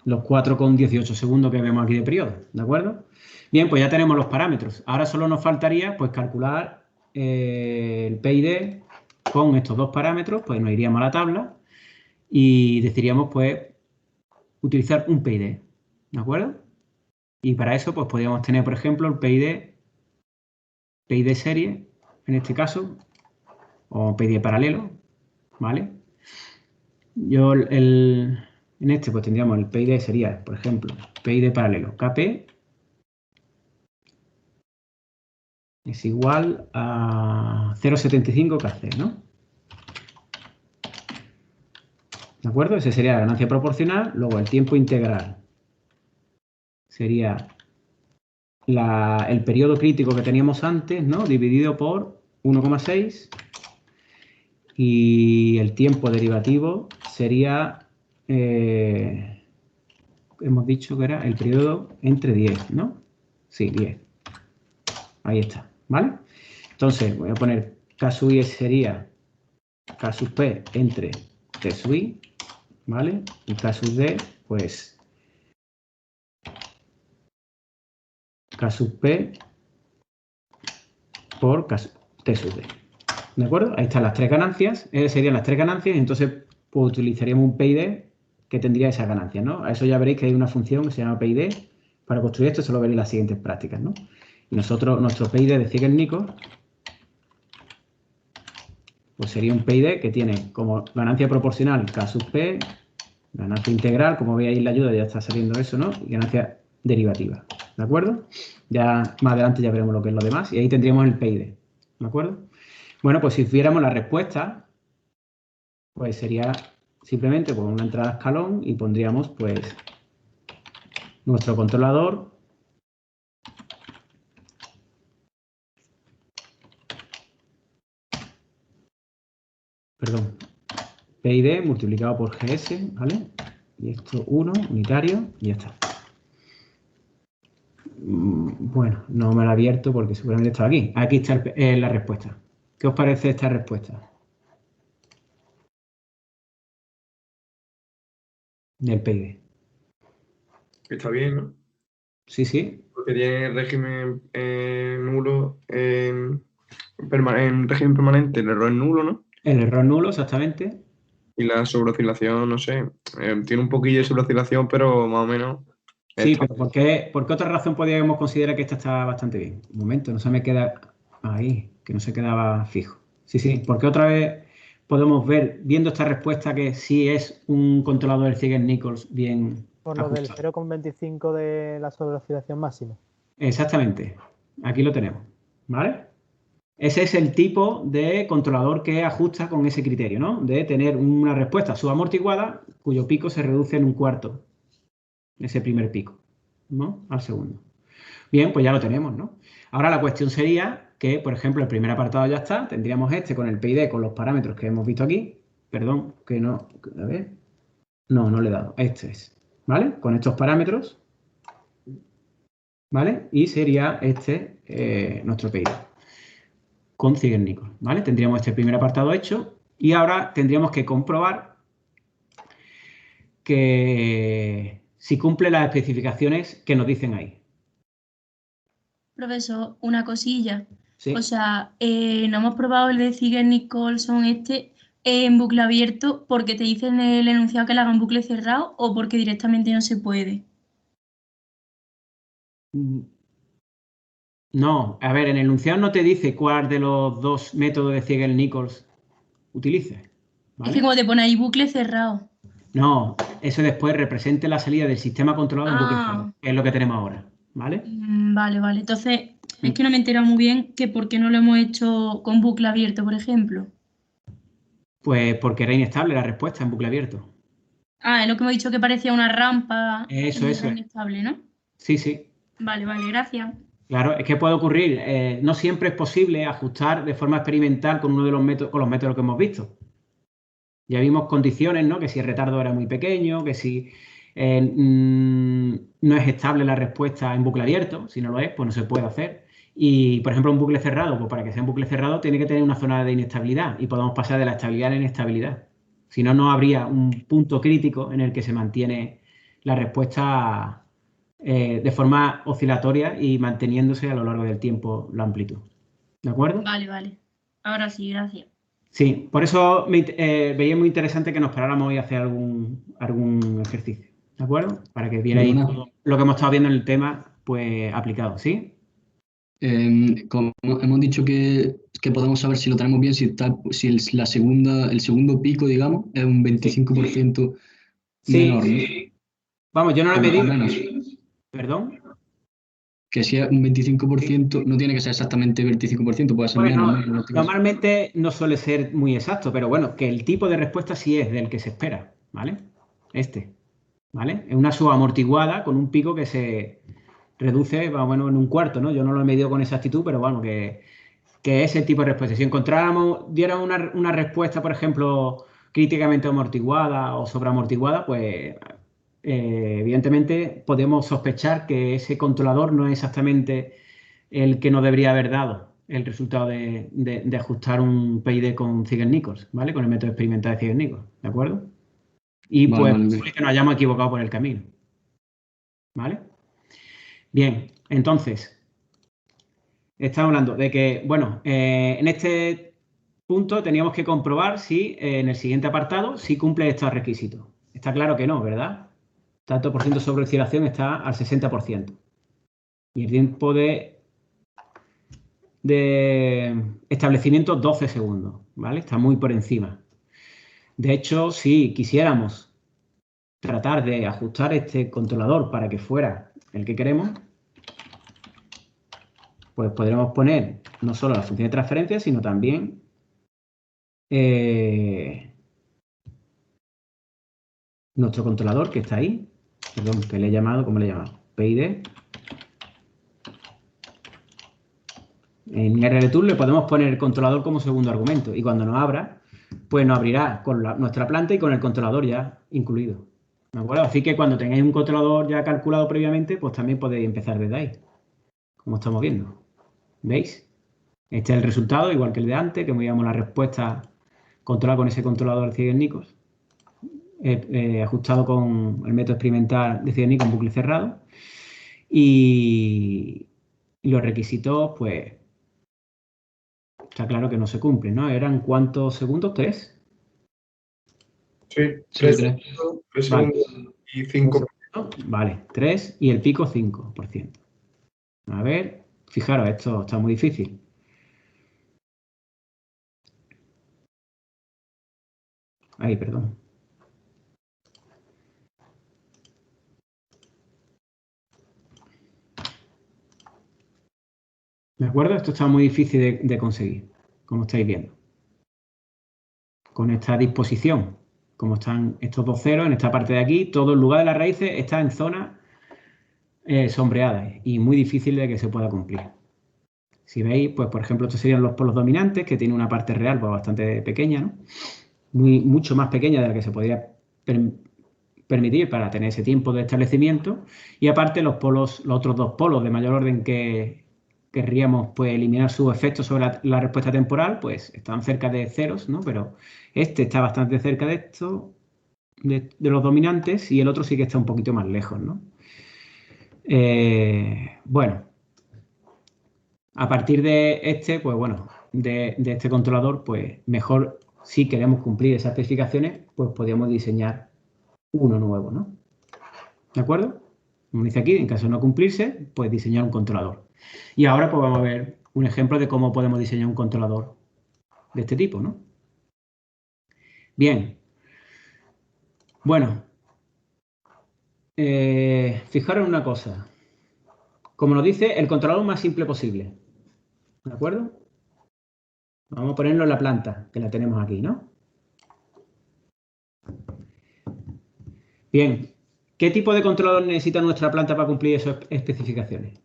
Speaker 1: los 4,18 segundos que vemos aquí de periodo, ¿de acuerdo? Bien, pues ya tenemos los parámetros. Ahora solo nos faltaría pues calcular el PID con estos dos parámetros, pues nos iríamos a la tabla y decidiríamos pues utilizar un PID, ¿de acuerdo? Y para eso pues podríamos tener, por ejemplo, el PID serie, en este caso, o PID paralelo, ¿vale? En este pues tendríamos el PID sería, por ejemplo, PID paralelo, KP es igual a 0,75 KC, ¿no? ¿De acuerdo? Ese sería la ganancia proporcional. Luego el tiempo integral sería el periodo crítico que teníamos antes, ¿no? Dividido por 1,6. Y el tiempo derivativo sería, hemos dicho que era el periodo entre 10, ¿no? Sí, 10. Ahí está, ¿vale? Entonces voy a poner K sub I sería K sub P entre T sub I, ¿vale? Y K sub D, pues K sub P por T sub D. ¿De acuerdo? Ahí están las tres ganancias. Esas serían las tres ganancias y entonces pues, utilizaríamos un PID que tendría esas ganancias, ¿no? A eso ya veréis que hay una función que se llama PID. Para construir esto se lo veréis en las siguientes prácticas, ¿no? Y nuestro PID de Ziegler-Nichols pues sería un PID que tiene como ganancia proporcional K sub P, ganancia integral, como veis en la ayuda ya está saliendo eso, ¿no? Y ganancia derivativa, ¿de acuerdo? Ya más adelante ya veremos lo que es lo demás y ahí tendríamos el PID, ¿de acuerdo? Bueno, pues si viéramos la respuesta, pues sería simplemente pues, una entrada a escalón y pondríamos pues nuestro controlador perdón, PID multiplicado por GS, ¿vale? Y esto 1, unitario, y ya está. Bueno, no me lo he abierto porque seguramente estaba aquí. Aquí está la respuesta. ¿Qué os parece esta respuesta? Del PID.
Speaker 4: Está bien, ¿no?
Speaker 1: Sí, sí.
Speaker 4: Porque tiene régimen nulo en régimen permanente, el error es nulo, ¿no?
Speaker 1: El error nulo, exactamente.
Speaker 4: Y la sobreoscilación, no sé, tiene un poquillo de sobreoscilación, pero más o menos
Speaker 1: Sí,
Speaker 4: está.
Speaker 1: pero ¿por qué otra razón podríamos considerar que esta está bastante bien? Un momento, no se me queda ahí, que no se quedaba fijo. Sí, sí, porque otra vez podemos ver, viendo esta respuesta, que sí es un controlador del Ziegler-Nichols bien
Speaker 7: Por lo del
Speaker 1: ajustado.
Speaker 7: 0,25 de la sobreoscilación máxima.
Speaker 1: Exactamente, aquí lo tenemos, ¿vale? Ese es el tipo de controlador que ajusta con ese criterio, ¿no? De tener una respuesta subamortiguada cuyo pico se reduce en un cuarto, ese primer pico, ¿no? Al segundo. Bien, pues ya lo tenemos, ¿no? Ahora la cuestión sería que, por ejemplo, el primer apartado ya está. Tendríamos este con el PID, con los parámetros que hemos visto aquí. Perdón, que no... A ver. No, no le he dado. Este es. ¿Vale? Con estos parámetros. ¿Vale? Y sería este nuestro PID. Con Ziegler-Nichols, ¿vale? Tendríamos este primer apartado hecho. Y ahora tendríamos que comprobar que si cumple las especificaciones que nos dicen ahí.
Speaker 5: Profesor, una cosilla.
Speaker 1: ¿Sí?
Speaker 5: O sea, no hemos probado el de Ziegler-Nicolson en bucle abierto porque te dicen el enunciado que lo haga en bucle cerrado o porque directamente no se puede.
Speaker 1: No, a ver, en el enunciado no te dice cuál de los dos métodos de Ziegler-Nichols utilices, ¿vale?
Speaker 5: Es que como te pone ahí bucle cerrado.
Speaker 1: No, eso después represente la salida del sistema controlado en bucle cerrado, que es lo que tenemos ahora, ¿vale?
Speaker 5: Vale, vale. Entonces, es que no me he enterado muy bien que por qué no lo hemos hecho con bucle abierto, por ejemplo.
Speaker 1: Pues porque era inestable la respuesta en bucle abierto.
Speaker 5: Ah, es lo que hemos dicho que parecía una rampa
Speaker 1: Eso
Speaker 5: y
Speaker 1: es.
Speaker 5: era inestable, ¿no?
Speaker 1: Sí, sí.
Speaker 5: Vale, vale, gracias.
Speaker 1: Claro, es que puede ocurrir. No siempre es posible ajustar de forma experimental con uno de los métodos, con los métodos que hemos visto. Ya vimos condiciones, ¿no? Que si el retardo era muy pequeño, que si no es estable la respuesta en bucle abierto, si no lo es, pues no se puede hacer. Y, por ejemplo, un bucle cerrado, pues para que sea un bucle cerrado tiene que tener una zona de inestabilidad y podemos pasar de la estabilidad a la inestabilidad. Si no, no habría un punto crítico en el que se mantiene la respuesta de forma oscilatoria y manteniéndose a lo largo del tiempo la amplitud. ¿De acuerdo?
Speaker 5: Vale, vale. Ahora sí, gracias.
Speaker 1: Sí, por eso veía muy interesante que nos paráramos y hacer algún ejercicio, ¿de acuerdo? Para que vierais todo lo que hemos estado viendo en el tema, pues aplicado, ¿sí?
Speaker 2: Como hemos dicho que podemos saber si lo tenemos bien, si el segundo pico, digamos, es un 25% menor, ¿no?
Speaker 1: Vamos, yo no lo he
Speaker 2: O
Speaker 1: medido.
Speaker 2: menos.
Speaker 1: ¿Perdón?
Speaker 2: Que si es un 25%, no tiene que ser exactamente 25%, puede ser
Speaker 1: Bueno,
Speaker 2: menos. ¿No?
Speaker 1: normalmente no suele ser muy exacto, pero bueno, que el tipo de respuesta sí es del que se espera, ¿vale? ¿Vale? Es una subamortiguada con un pico que se reduce, bueno, en un cuarto, ¿no? Yo no lo he medido con exactitud, pero bueno, que es el tipo de respuesta. Si diera una respuesta, por ejemplo, críticamente amortiguada o sobreamortiguada, pues evidentemente podemos sospechar que ese controlador no es exactamente el que nos debería haber dado el resultado de ajustar un PID con Ziegler-Nichols, ¿vale? Con el método experimental de Ziegler-Nichols, ¿de acuerdo? Y pues posible que nos hayamos equivocado por el camino, ¿vale? Bien, entonces, estamos hablando de que, bueno, en este punto teníamos que comprobar si en el siguiente apartado si cumple estos requisitos. Está claro que no, ¿verdad? Tanto por ciento sobre oscilación está al 60%. Y el tiempo de establecimiento 12 segundos, ¿vale? Está muy por encima. De hecho, si quisiéramos tratar de ajustar este controlador para que fuera el que queremos, pues podremos poner no solo la función de transferencia, sino también nuestro controlador que está ahí, perdón, que le he llamado, ¿cómo le he llamado? PID. En RLTool le podemos poner el controlador como segundo argumento y cuando nos abra, pues nos abrirá con nuestra planta y con el controlador ya incluido. ¿De acuerdo? Así que cuando tengáis un controlador ya calculado previamente, pues también podéis empezar desde ahí, como estamos viendo. ¿Veis? Este es el resultado, igual que el de antes, que veíamos la respuesta controlada con ese controlador Ziegler-Nichols, ajustado con el método experimental de Ziegler-Nichols en bucle cerrado. Y los requisitos, pues, está claro que no se cumplen, ¿no? ¿Eran cuántos segundos? ¿3?
Speaker 4: Sí,
Speaker 2: Sí,
Speaker 4: 3
Speaker 2: tres.
Speaker 1: Vale.
Speaker 4: segundos y 5.
Speaker 1: Vale, 3 y el pico 5%. A ver, fijaros, esto está muy difícil. Ahí, perdón. ¿De acuerdo? Esto está muy difícil de conseguir, como estáis viendo. Con esta disposición, como están estos dos ceros en esta parte de aquí, todo el lugar de las raíces está en zonas sombreadas y muy difícil de que se pueda cumplir. Si veis, pues por ejemplo, estos serían los polos dominantes, que tienen una parte real pues, bastante pequeña, ¿no? Mucho más pequeña de la que se podría permitir para tener ese tiempo de establecimiento. Y aparte los otros dos polos de mayor orden que querríamos pues, eliminar su efecto sobre la respuesta temporal, pues están cerca de ceros, ¿no? Pero este está bastante cerca de esto, de los dominantes, y el otro sí que está un poquito más lejos, ¿no? Bueno, a partir de este, pues bueno, de este controlador, pues mejor, si queremos cumplir esas especificaciones, pues podríamos diseñar uno nuevo, ¿no? ¿De acuerdo? Como dice aquí, en caso de no cumplirse, pues diseñar un controlador. Y ahora pues vamos a ver un ejemplo de cómo podemos diseñar un controlador de este tipo, ¿no? Bien. Bueno. Fijaros en una cosa. Como nos dice, el controlador más simple posible. ¿De acuerdo? Vamos a ponerlo en la planta, que la tenemos aquí, ¿no? Bien. ¿Qué tipo de controlador necesita nuestra planta para cumplir esas especificaciones?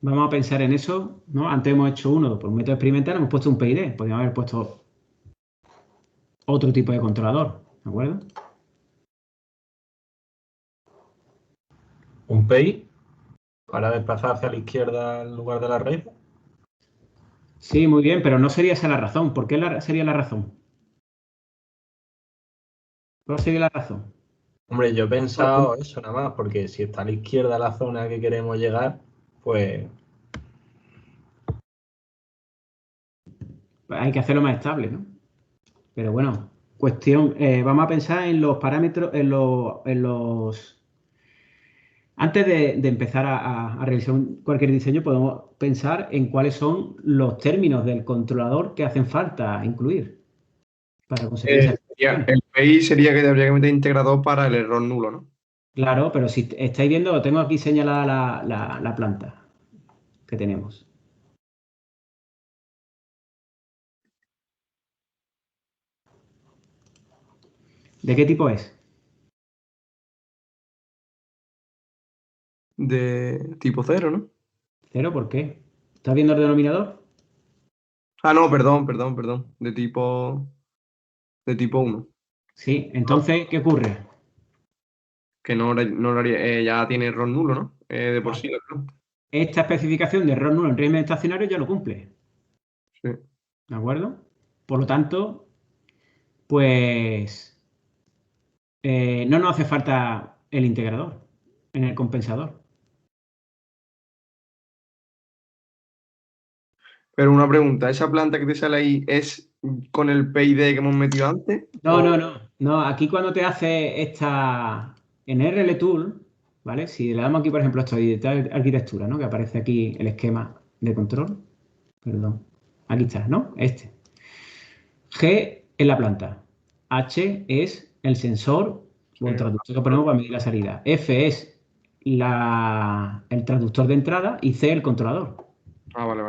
Speaker 1: Vamos a pensar en eso, ¿no? Antes hemos hecho uno por un método experimental, hemos puesto un PID. Podríamos haber puesto otro tipo de controlador, ¿de acuerdo?
Speaker 8: Un PI para desplazar hacia la izquierda en lugar de la raíz.
Speaker 1: Sí, muy bien, pero no sería esa la razón. ¿Por qué sería la razón? ¿Cuál sería la razón?
Speaker 8: Hombre, yo he pensado eso nada más, porque si está a la izquierda la zona que queremos llegar, pues
Speaker 1: Hay que hacerlo más estable, ¿no? Pero bueno, vamos a pensar en los parámetros, en los... Antes de empezar a realizar cualquier diseño, podemos pensar en cuáles son los términos del controlador que hacen falta incluir para conseguir esa especificación.
Speaker 4: El PI sería que habría que meter integrador para el error nulo, ¿no?
Speaker 1: Claro, pero si estáis viendo, tengo aquí señalada la planta que tenemos. ¿De qué tipo es?
Speaker 4: De tipo 0, ¿no?
Speaker 1: ¿Cero? ¿Por qué? ¿Estás viendo el denominador?
Speaker 4: Ah, no, perdón. De tipo 1.
Speaker 1: Sí, entonces, ¿qué ocurre?
Speaker 4: Que ya tiene error nulo, ¿no? De por sí la planta.
Speaker 1: Esta especificación de error nulo en régimen estacionario ya lo cumple.
Speaker 4: Sí.
Speaker 1: ¿De acuerdo? Por lo tanto, pues no nos hace falta el integrador en el compensador.
Speaker 4: Pero una pregunta, ¿esa planta que te sale ahí es con el PID que hemos metido antes?
Speaker 1: No, aquí cuando te hace esta en RLTool, ¿vale? Si le damos aquí, por ejemplo, esto de arquitectura, ¿no? Que aparece aquí el esquema de control. Perdón. Aquí está, ¿no? Este. G es la planta. H es el sensor o el traductor que ponemos para medir la salida. F es el traductor de entrada y C el controlador.
Speaker 4: Ah, vale.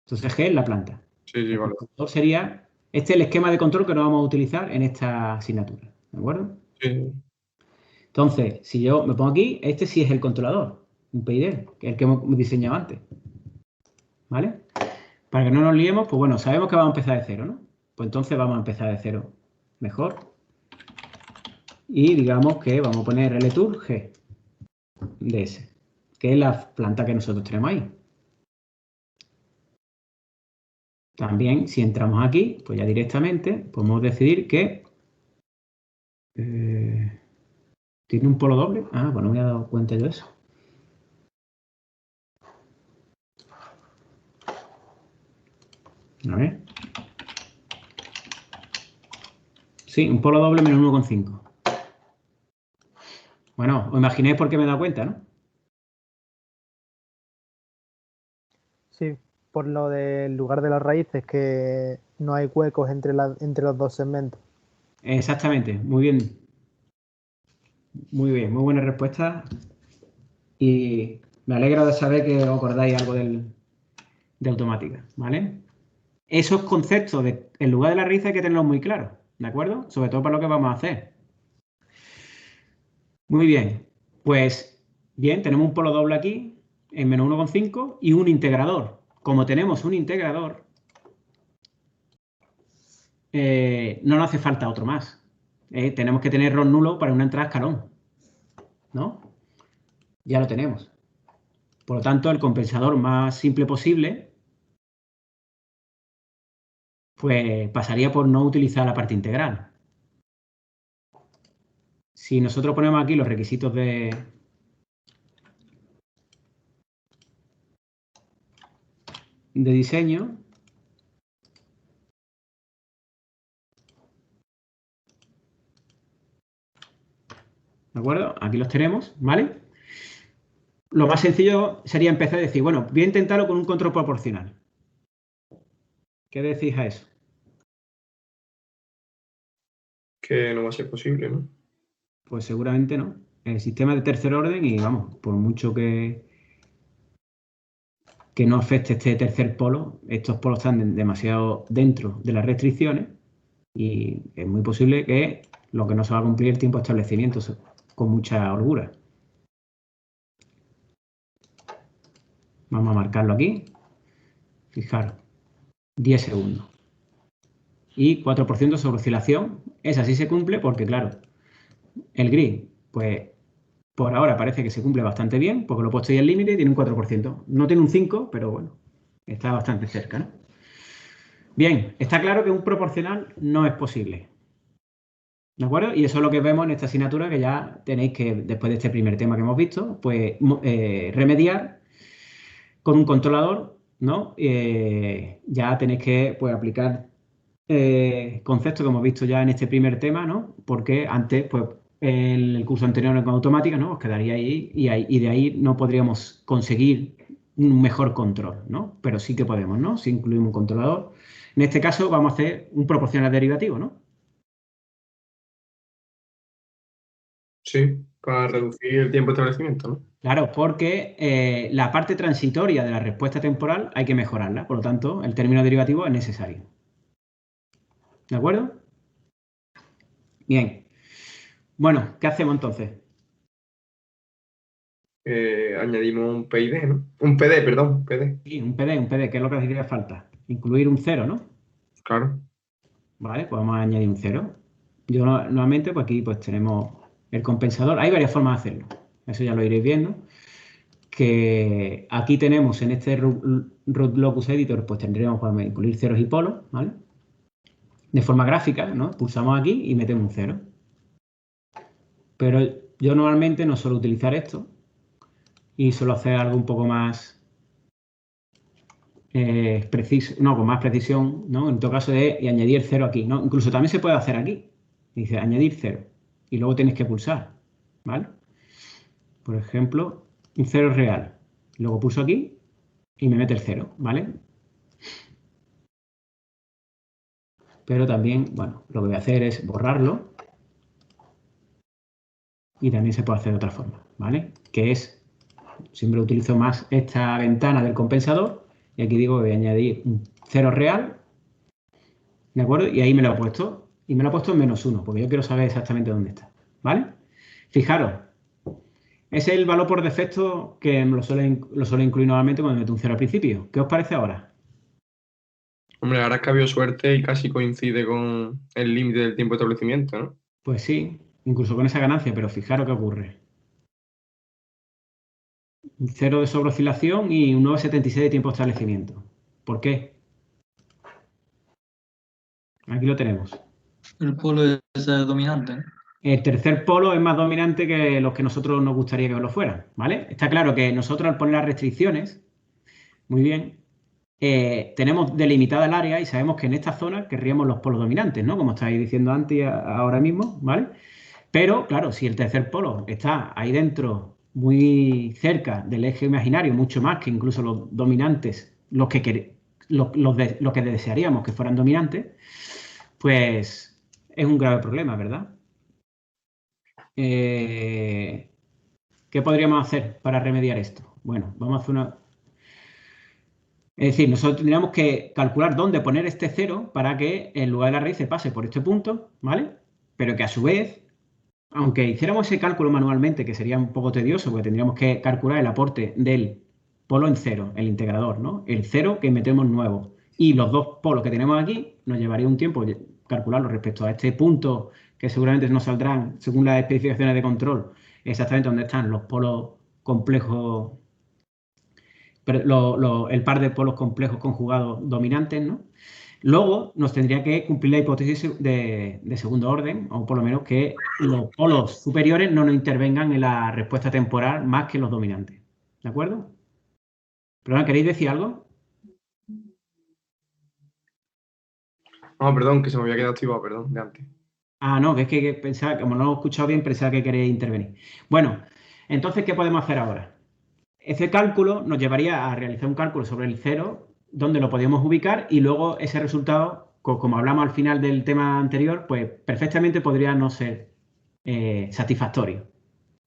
Speaker 1: Entonces G es la planta.
Speaker 4: Sí,
Speaker 1: El
Speaker 4: vale.
Speaker 1: controlador sería... Este es el esquema de control que no vamos a utilizar en esta asignatura. ¿De acuerdo?
Speaker 4: Sí.
Speaker 1: Entonces, si yo me pongo aquí, este sí es el controlador, un PID, que es el que hemos diseñado antes. ¿vale? Para que no nos liemos, pues bueno, sabemos que vamos a empezar de cero, ¿no? Pues entonces vamos a empezar de cero mejor. Y digamos que vamos a poner rltool G de S, que es la planta que nosotros tenemos ahí. También, si entramos aquí, pues ya directamente podemos decidir que tiene un polo doble. Ah, pues no me había dado cuenta yo de eso. A ver. Sí, un polo doble menos 1,5. Bueno, os imaginéis por qué me he dado cuenta, ¿no?
Speaker 7: Sí, por lo del lugar de las raíces, que no hay huecos entre los dos segmentos.
Speaker 1: Exactamente, muy bien. Muy bien, muy buena respuesta. Y me alegra de saber que os acordáis algo de automática, ¿vale? Esos conceptos en lugar de la raíz hay que tenerlos muy claros, ¿de acuerdo? Sobre todo para lo que vamos a hacer. Muy bien, pues bien, tenemos un polo doble aquí en menos 1,5 y un integrador. Como tenemos un integrador, no nos hace falta otro más. Tenemos que tener RON nulo para una entrada escalón, ¿no? Ya lo tenemos. Por lo tanto, el compensador más simple posible, pues pasaría por no utilizar la parte integral. Si nosotros ponemos aquí los requisitos de diseño, ¿de acuerdo? Aquí los tenemos, ¿vale? Lo más sencillo sería empezar a decir, bueno, voy a intentarlo con un control proporcional. ¿Qué decís a eso?
Speaker 4: Que no va a ser posible, ¿no?
Speaker 1: Pues seguramente no. El sistema de tercer orden y vamos, por mucho que no afecte este tercer polo, estos polos están demasiado dentro de las restricciones y es muy posible que lo que no se va a cumplir el tiempo de establecimiento con mucha holgura. Vamos a marcarlo aquí. Fijaros, 10 segundos. Y 4% sobre oscilación. Esa sí se cumple porque, claro, el grid, pues por ahora parece que se cumple bastante bien porque lo he puesto ahí al límite y tiene un 4%. No tiene un 5, pero bueno, está bastante cerca, ¿no? Bien, está claro que un proporcional no es posible. ¿De acuerdo? Y eso es lo que vemos en esta asignatura, que ya tenéis que, después de este primer tema que hemos visto, pues remediar con un controlador, ¿no? Ya tenéis que pues, aplicar conceptos que hemos visto ya en este primer tema, ¿no? Porque antes, pues, en el curso anterior con automática, ¿no? Os quedaría ahí y de ahí no podríamos conseguir un mejor control, ¿no? Pero sí que podemos, ¿no? Si incluimos un controlador. En este caso vamos a hacer un proporcional derivativo, ¿no?
Speaker 4: Sí, para reducir el tiempo de establecimiento, ¿no?
Speaker 1: Claro, porque la parte transitoria de la respuesta temporal hay que mejorarla. Por lo tanto, el término derivativo es necesario. ¿De acuerdo? Bien. Bueno, ¿qué hacemos entonces?
Speaker 4: Añadimos un PID, ¿no? Un PD, perdón, PD.
Speaker 1: Sí, un PD, ¿qué es lo que hacía falta? Incluir un 0, ¿no?
Speaker 4: Claro.
Speaker 1: Vale, pues vamos a añadir un 0. Yo normalmente, pues aquí pues tenemos el compensador. Hay varias formas de hacerlo. Eso ya lo iréis viendo. Que aquí tenemos en este root locus editor, pues tendríamos para incluir ceros y polos, ¿vale? De forma gráfica, ¿no? Pulsamos aquí y metemos un 0. Pero yo normalmente no suelo utilizar esto y suelo hacer algo un poco más preciso, no, con más precisión, ¿no? En todo caso de añadir 0 aquí, ¿no? Incluso también se puede hacer aquí. Dice añadir 0 y luego tienes que pulsar, ¿vale? Por ejemplo, un 0 real. Luego pulso aquí y me mete el 0, ¿vale? Pero también, bueno, lo que voy a hacer es borrarlo y también se puede hacer de otra forma, ¿vale? Que es, siempre utilizo más esta ventana del compensador y aquí digo que voy a añadir un 0 real, ¿de acuerdo? Y ahí me lo he puesto y me lo he puesto en -1 porque yo quiero saber exactamente dónde está, ¿vale? Fijaros, Ese es el valor por defecto que lo suele incluir normalmente cuando meto un 0 al principio. ¿Qué os parece ahora?
Speaker 4: Hombre, ahora es que ha habido suerte y casi coincide con el límite del tiempo de establecimiento, ¿no?
Speaker 1: Pues sí, incluso con esa ganancia, pero fijaros qué ocurre. Un 0 de sobreoscilación y un 9,76 de tiempo de establecimiento. ¿Por qué? Aquí lo tenemos.
Speaker 3: El polo es dominante, ¿no?
Speaker 1: El tercer polo es más dominante que los que nosotros nos gustaría que lo fueran, ¿vale? Está claro que nosotros al poner las restricciones, muy bien, tenemos delimitada el área y sabemos que en esta zona querríamos los polos dominantes, ¿no? Como estáis diciendo antes y ahora mismo, ¿vale? Pero, claro, si el tercer polo está ahí dentro, muy cerca del eje imaginario, mucho más que incluso los dominantes, los que desearíamos que fueran dominantes, pues es un grave problema, ¿verdad? ¿Qué podríamos hacer para remediar esto? Bueno, vamos a hacer una... Es decir, nosotros tendríamos que calcular dónde poner este 0 para que en lugar de la raíz se pase por este punto, ¿vale? Pero que a su vez, aunque hiciéramos ese cálculo manualmente, que sería un poco tedioso, porque tendríamos que calcular el aporte del polo en 0, el integrador, ¿no? El 0 que metemos nuevo. Y los dos polos que tenemos aquí, nos llevaría un tiempo calcularlo respecto a este punto, que seguramente nos saldrán, según las especificaciones de control, exactamente dónde están los polos complejos, el par de polos complejos conjugados dominantes, ¿no? Luego nos tendría que cumplir la hipótesis de segundo orden, o por lo menos que los polos superiores no nos intervengan en la respuesta temporal más que los dominantes. ¿De acuerdo? ¿Perdón, queréis decir algo?
Speaker 4: No, perdón, que se me había quedado activado, perdón, de antes.
Speaker 1: Ah, no, que es que pensaba, como no lo he escuchado bien, pensaba que queréis intervenir. Bueno, entonces, ¿qué podemos hacer ahora? Ese cálculo nos llevaría a realizar un cálculo sobre el 0, donde lo podíamos ubicar y luego ese resultado, como hablamos al final del tema anterior, pues perfectamente podría no ser satisfactorio.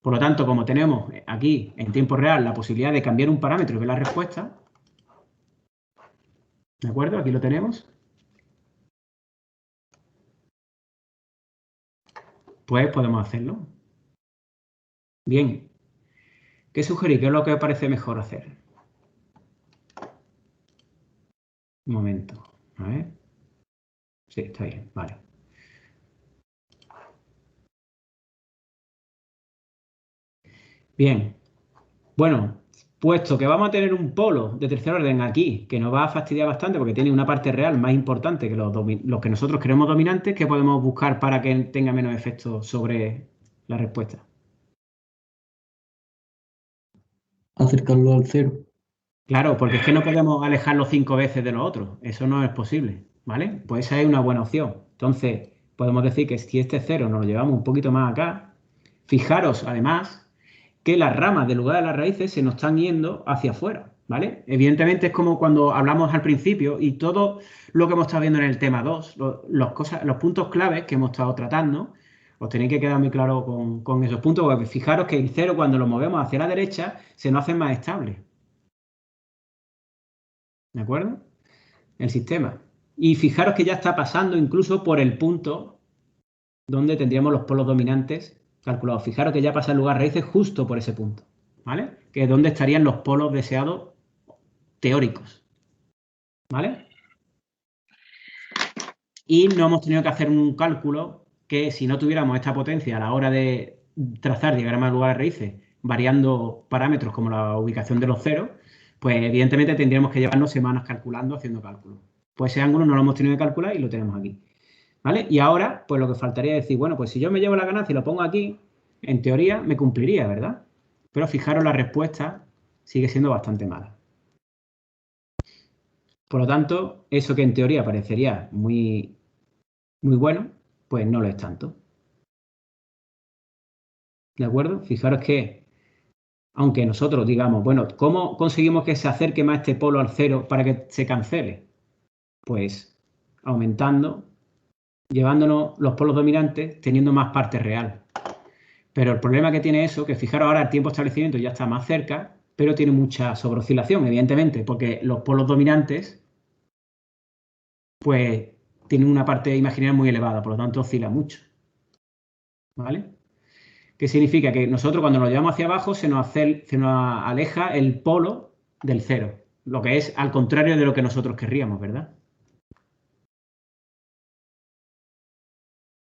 Speaker 1: Por lo tanto, como tenemos aquí en tiempo real la posibilidad de cambiar un parámetro y ver la respuesta, ¿de acuerdo? Aquí lo tenemos. Pues podemos hacerlo. Bien. ¿Qué sugerís? ¿Qué es lo que os parece mejor hacer? Un momento. A ver. Sí, está bien. Vale. Bien. Bueno, puesto que vamos a tener un polo de tercer orden aquí, que nos va a fastidiar bastante porque tiene una parte real más importante que los que nosotros queremos dominantes, ¿qué podemos buscar para que tenga menos efecto sobre la respuesta?
Speaker 2: Acercarlo al 0.
Speaker 1: Claro, porque es que no podemos alejarlo 5 veces de los otros. Eso no es posible, ¿vale? Pues esa es una buena opción. Entonces, podemos decir que si este 0 nos lo llevamos un poquito más acá, fijaros además que las ramas del lugar de las raíces se nos están yendo hacia afuera, ¿vale? Evidentemente es como cuando hablamos al principio y todo lo que hemos estado viendo en el tema 2, los puntos claves que hemos estado tratando, os tenéis que quedar muy claro con esos puntos, porque fijaros que el 0 cuando lo movemos hacia la derecha se nos hace más estable. ¿De acuerdo? El sistema. Y fijaros que ya está pasando incluso por el punto donde tendríamos los polos dominantes calculados. Fijaros que ya pasa el lugar raíces justo por ese punto, ¿vale? Que es donde estarían los polos deseados teóricos, ¿vale? Y no hemos tenido que hacer un cálculo que si no tuviéramos esta potencia a la hora de trazar diagramas de lugar de raíces, variando parámetros como la ubicación de los ceros, pues evidentemente tendríamos que llevarnos semanas calculando, haciendo cálculos. Pues ese ángulo no lo hemos tenido que calcular y lo tenemos aquí, ¿vale? Y ahora, pues lo que faltaría es decir, bueno, pues si yo me llevo la ganancia y lo pongo aquí, en teoría me cumpliría, ¿verdad? Pero fijaros, la respuesta sigue siendo bastante mala. Por lo tanto, eso que en teoría parecería muy bueno, pues no lo es tanto. ¿De acuerdo? Fijaros que, aunque nosotros digamos, bueno, ¿cómo conseguimos que se acerque más este polo al 0 para que se cancele? Pues aumentando, llevándonos los polos dominantes, teniendo más parte real. Pero el problema que tiene eso, que fijaros ahora el tiempo de establecimiento ya está más cerca, pero tiene mucha sobreoscilación, evidentemente, porque los polos dominantes, pues, tienen una parte imaginaria muy elevada, por lo tanto oscila mucho. ¿Vale? ¿Qué significa? Que nosotros cuando nos llevamos hacia abajo se nos aleja el polo del cero, lo que es al contrario de lo que nosotros querríamos, ¿verdad?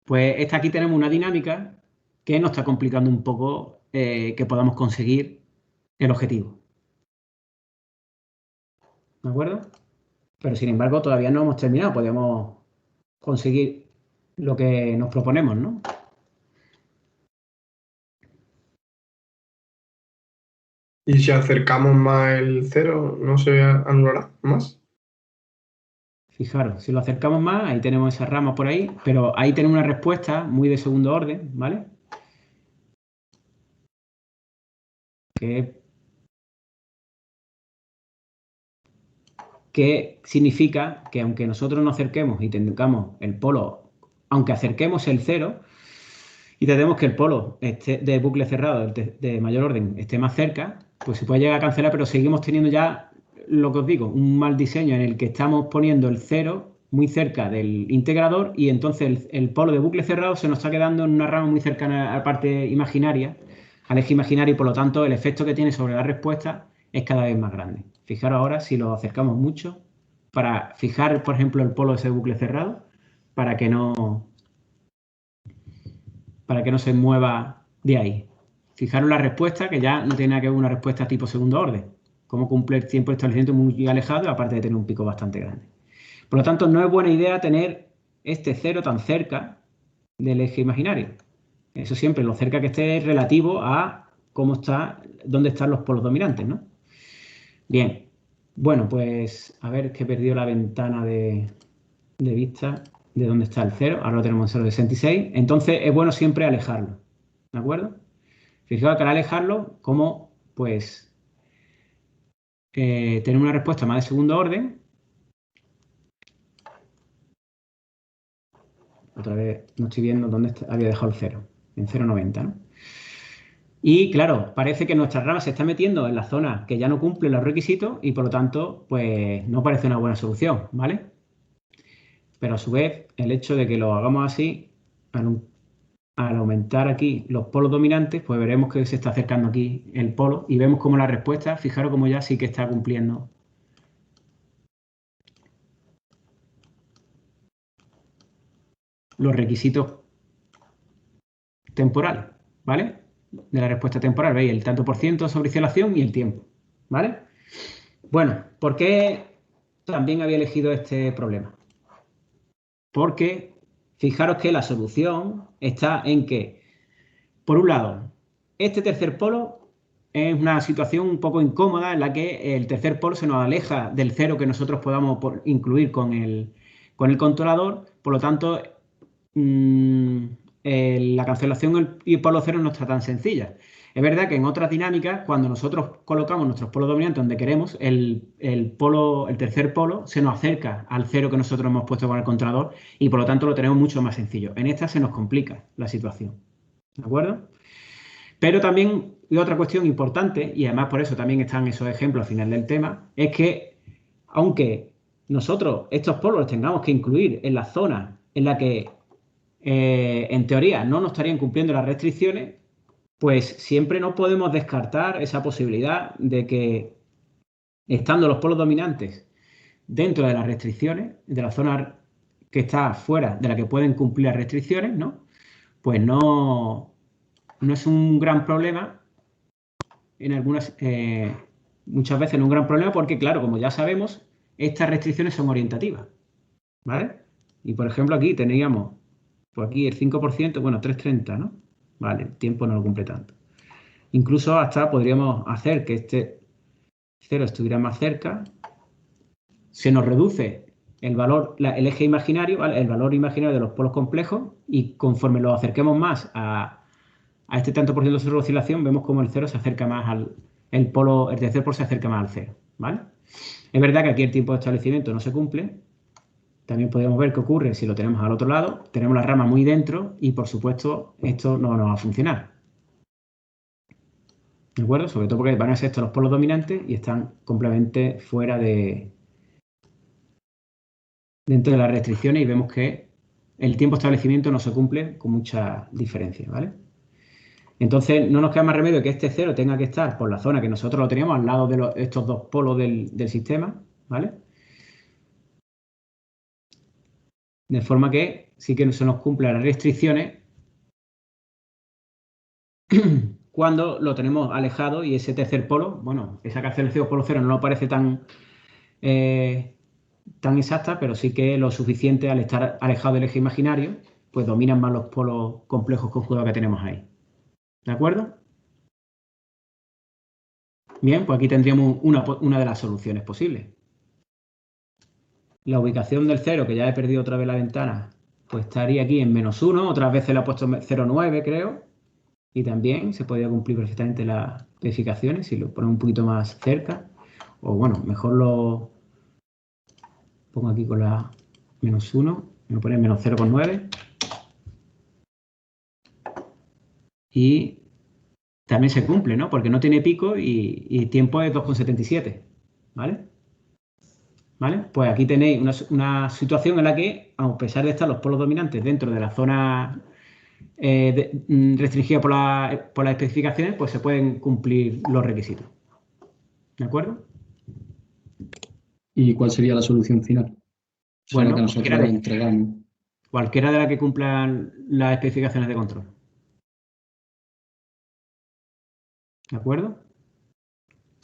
Speaker 1: Pues aquí tenemos una dinámica que nos está complicando un poco que podamos conseguir el objetivo. ¿De acuerdo? Pero sin embargo todavía no hemos terminado, podemos conseguir lo que nos proponemos, ¿no?
Speaker 4: Y si acercamos más el cero, ¿no se anulará más?
Speaker 1: Fijaros, si lo acercamos más, ahí tenemos esa rama por ahí, pero ahí tenemos una respuesta muy de segundo orden, ¿vale? Que significa que aunque nosotros nos acerquemos y tengamos el polo, aunque acerquemos el cero y tengamos que el polo de bucle cerrado de mayor orden esté más cerca, pues se puede llegar a cancelar, pero seguimos teniendo ya, lo que os digo, un mal diseño en el que estamos poniendo el cero muy cerca del integrador y entonces el polo de bucle cerrado se nos está quedando en una rama muy cercana a la parte imaginaria, al eje imaginario, y por lo tanto el efecto que tiene sobre la respuesta es cada vez más grande. Fijaros ahora si lo acercamos mucho para fijar, por ejemplo, el polo de ese bucle cerrado para que no se mueva de ahí. Fijaros la respuesta, que ya no tiene nada que ver una respuesta tipo segundo orden. Cómo cumple el tiempo de establecimiento muy alejado, aparte de tener un pico bastante grande. Por lo tanto, no es buena idea tener este cero tan cerca del eje imaginario. Eso siempre, lo cerca que esté es relativo a dónde están los polos dominantes, ¿no? Bien. Bueno, pues a ver, que he perdido la ventana de vista de dónde está el cero. Ahora lo tenemos en 0,66. Entonces, es bueno siempre alejarlo. ¿De acuerdo? Fijaos que al alejarlo, como pues tener una respuesta más de segundo orden. Otra vez no estoy viendo dónde había dejado el cero. En 0,90, ¿no? Y claro, parece que nuestra rama se está metiendo en la zona que ya no cumple los requisitos y por lo tanto, pues no parece una buena solución, ¿vale? Pero a su vez, el hecho de que lo hagamos así, al aumentar aquí los polos dominantes, pues veremos que se está acercando aquí el polo y vemos como la respuesta, fijaros como ya sí que está cumpliendo los requisitos temporales, ¿vale? De la respuesta temporal, veis el tanto por ciento sobre oscilación y el tiempo, ¿vale? Bueno, ¿por qué también había elegido este problema? Porque fijaros que la solución está en que, por un lado, este tercer polo es una situación un poco incómoda en la que el tercer polo se nos aleja del cero que nosotros podamos incluir con el controlador, por lo tanto, la cancelación y el polo cero no está tan sencilla. Es verdad que en otras dinámicas, cuando nosotros colocamos nuestros polos dominantes donde queremos, el tercer polo se nos acerca al cero que nosotros hemos puesto con el controlador y por lo tanto lo tenemos mucho más sencillo. En esta se nos complica la situación. ¿De acuerdo? Pero también, y otra cuestión importante, y además por eso también están esos ejemplos al final del tema, es que aunque nosotros estos polos los tengamos que incluir en la zona en la que en teoría no nos estarían cumpliendo las restricciones, pues siempre no podemos descartar esa posibilidad de que, estando los polos dominantes dentro de las restricciones, de la zona que está fuera de la que pueden cumplir las restricciones, ¿no? Pues no es un gran problema, muchas veces no es un gran problema porque, claro, como ya sabemos, estas restricciones son orientativas, ¿vale? Y, por ejemplo, aquí teníamos, pues aquí el 5%, bueno, 3,30, ¿no? Vale, el tiempo no lo cumple tanto. Incluso hasta podríamos hacer que este cero estuviera más cerca. Se nos reduce el valor, el eje imaginario, ¿vale? El valor imaginario de los polos complejos y conforme lo acerquemos más a este tanto por ciento de su oscilación, vemos como el cero se acerca más el tercer polo se acerca más al cero, ¿vale? Es verdad que aquí el tiempo de establecimiento no se cumple. También podríamos ver qué ocurre si lo tenemos al otro lado. Tenemos la rama muy dentro y, por supuesto, esto no nos va a funcionar. ¿De acuerdo? Sobre todo porque van a ser estos los polos dominantes y están completamente fuera dentro de las restricciones y vemos que el tiempo de establecimiento no se cumple con mucha diferencia, ¿vale? Entonces, no nos queda más remedio que este 0 tenga que estar por la zona que nosotros lo teníamos al lado de estos dos polos del sistema, ¿vale? De forma que sí que se nos cumplen las restricciones cuando lo tenemos alejado y ese tercer polo, bueno, esa cancelación polo 0 no nos parece tan exacta, pero sí que lo suficiente al estar alejado del eje imaginario, pues dominan más los polos complejos conjugados que tenemos ahí. ¿De acuerdo? Bien, pues aquí tendríamos una de las soluciones posibles. La ubicación del 0, que ya he perdido otra vez la ventana, pues estaría aquí en -1, otras veces le he puesto 0,9 creo, y también se podría cumplir perfectamente las especificaciones si lo ponemos un poquito más cerca, o bueno, mejor lo pongo aquí con la -1, me lo pone en -0,9, y también se cumple, ¿no? Porque no tiene pico y tiempo es 2,77, ¿vale? ¿Vale? Pues aquí tenéis una situación en la que, a pesar de estar los polos dominantes dentro de la zona restringida por las especificaciones, pues se pueden cumplir los requisitos. ¿De acuerdo?
Speaker 2: ¿Y cuál sería la solución final? O sea,
Speaker 1: Bueno,
Speaker 2: lo que nosotros entregamos.
Speaker 1: Cualquiera de las que cumplan las especificaciones de control. ¿De acuerdo?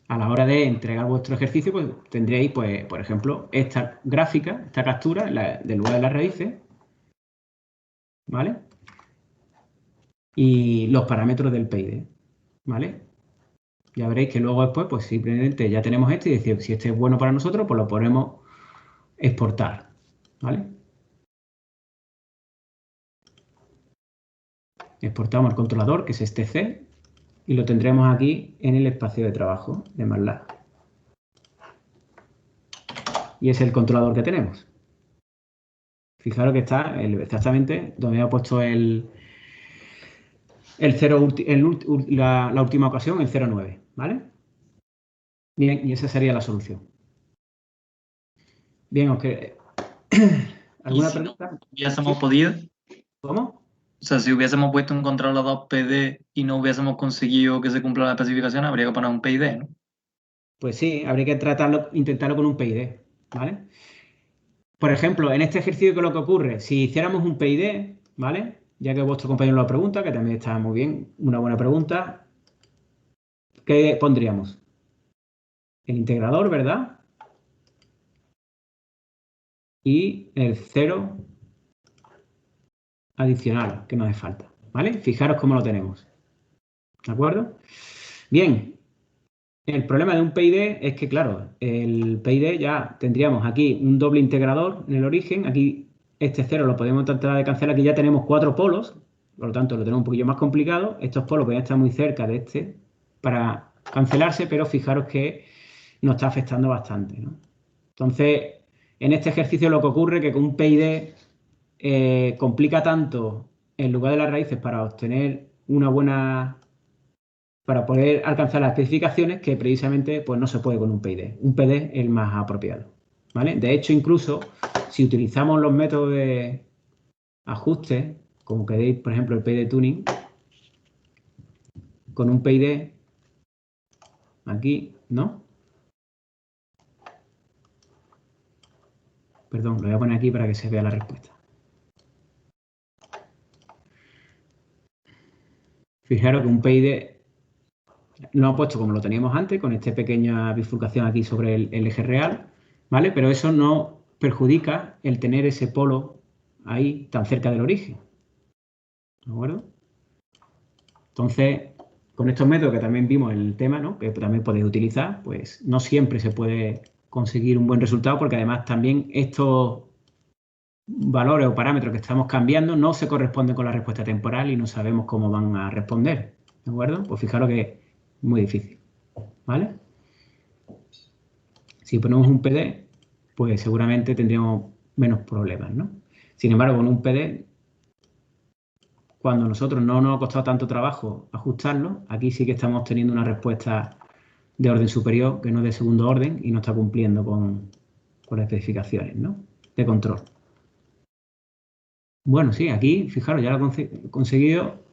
Speaker 1: A la hora de entregar vuestro ejercicio, pues tendréis, pues, por ejemplo, esta gráfica, esta captura del lugar de las raíces, ¿vale? Y los parámetros del PID, ¿vale? Ya veréis que luego después, pues simplemente ya tenemos este y decir, si este es bueno para nosotros, pues lo podemos exportar, ¿vale? Exportamos el controlador, que es este C, y lo tendremos aquí en el espacio de trabajo de MATLAB. Y es el controlador que tenemos. Fijaros que está exactamente donde he puesto el 0, la última ocasión, el 0,9, ¿vale? Bien, y esa sería la solución. Bien, ¿alguna pregunta?
Speaker 3: No hubiésemos podido.
Speaker 1: ¿Cómo?
Speaker 3: O sea, si hubiésemos puesto un controlador PD y no hubiésemos conseguido que se cumpla la especificación, habría que poner un PID, ¿no?
Speaker 1: Pues sí, habría que intentarlo con un PID, ¿vale? Por ejemplo, en este ejercicio, ¿qué es lo que ocurre? Si hiciéramos un PID, ¿vale? Ya que vuestro compañero lo pregunta, que también está muy bien, una buena pregunta, ¿qué pondríamos? El integrador, ¿verdad? Y el 0 adicional que nos hace falta, ¿vale? Fijaros cómo lo tenemos, ¿de acuerdo? Bien, el problema de un PID es que, claro, el PID ya tendríamos aquí un doble integrador en el origen, aquí este 0 lo podemos tratar de cancelar, aquí ya tenemos 4 polos, por lo tanto lo tenemos un poquillo más complicado, estos polos podrían estar muy cerca de este para cancelarse, pero fijaros que nos está afectando bastante, ¿no? Entonces, en este ejercicio lo que ocurre es que con un PID complica tanto en lugar de las raíces para obtener una buena, para poder alcanzar las especificaciones que precisamente pues no se puede con un PID. Un PID es el más apropiado, ¿vale? De hecho, incluso si utilizamos los métodos de ajuste, como queréis, por ejemplo, el PID tuning, con un PID aquí, ¿no? Perdón, lo voy a poner aquí para que se vea la respuesta. Fijaros que un PID lo ha puesto como lo teníamos antes, con esta pequeña bifurcación aquí sobre el eje real, ¿vale? Pero eso no perjudica el tener ese polo ahí tan cerca del origen, ¿de acuerdo? Entonces, con estos métodos que también vimos en el tema, ¿no? Que también podéis utilizar, pues no siempre se puede conseguir un buen resultado porque además también estos valores o parámetros que estamos cambiando no se corresponden con la respuesta temporal y no sabemos cómo van a responder, ¿de acuerdo? Pues fijaros que es muy difícil, ¿vale? Si ponemos un PD, pues seguramente tendríamos menos problemas, ¿no? Sin embargo, con un PD, cuando nosotros no nos ha costado tanto trabajo ajustarlo, aquí sí que estamos teniendo una respuesta de orden superior, que no es de segundo orden, y no está cumpliendo con las especificaciones, ¿no? De control. Bueno, sí, aquí, fijaros, ya lo he conseguido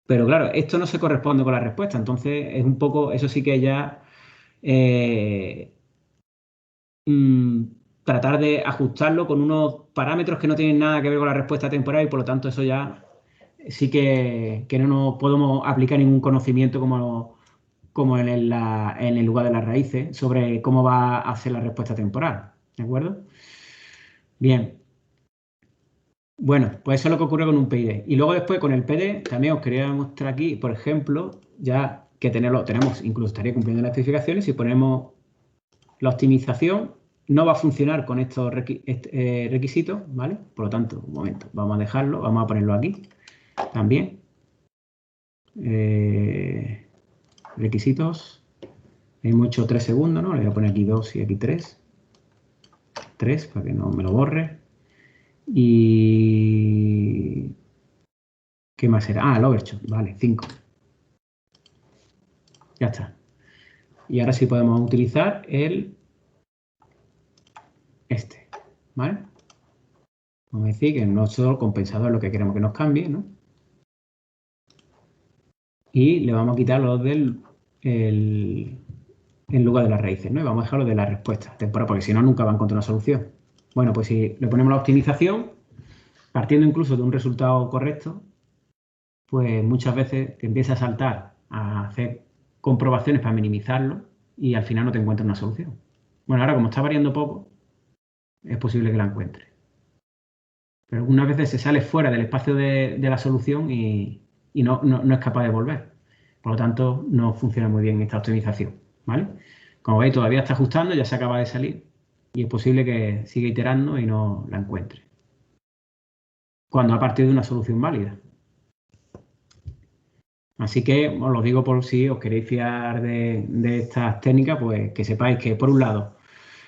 Speaker 1: Pero claro, esto no se corresponde con la respuesta, entonces es un poco, eso sí que ya tratar de ajustarlo con unos parámetros que no tienen nada que ver con la respuesta temporal y por lo tanto eso ya sí que no nos podemos aplicar ningún conocimiento como en el lugar de las raíces sobre cómo va a ser la respuesta temporal. ¿De acuerdo? Bien. Bueno, pues eso es lo que ocurre con un PID. Y luego después con el PD también os quería mostrar aquí, por ejemplo, ya que tenemos, incluso estaría cumpliendo las especificaciones, si ponemos la optimización, no va a funcionar con estos requisitos, ¿vale? Por lo tanto, un momento, vamos a dejarlo, vamos a ponerlo aquí también. Requisitos. Hemos hecho 3 segundos, ¿no? Le voy a poner aquí 2 y aquí 3. 3 para que no me lo borre. Y... ¿qué más era? Ah, el overshot, vale, 5. Ya está. Y ahora sí podemos utilizar ¿vale? Vamos a decir que no solo el compensador es lo que queremos que nos cambie, ¿no? Y le vamos a quitar los del en lugar de las raíces, ¿no? Y vamos a dejarlo de la respuesta temporal, porque si no, nunca va a encontrar una solución. Bueno, pues si le ponemos la optimización, partiendo incluso de un resultado correcto, pues muchas veces te empieza a saltar a hacer comprobaciones para minimizarlo y al final no te encuentras una solución. Bueno, ahora como está variando poco, es posible que la encuentre. Pero algunas veces se sale fuera del espacio de la solución y no es capaz de volver. Por lo tanto, no funciona muy bien esta optimización, ¿vale? Como veis, todavía está ajustando, ya se acaba de salir y es posible que siga iterando y no la encuentre. Cuando ha partido de una solución válida. Así que os lo digo por si os queréis fiar de estas técnicas, pues que sepáis que, por un lado,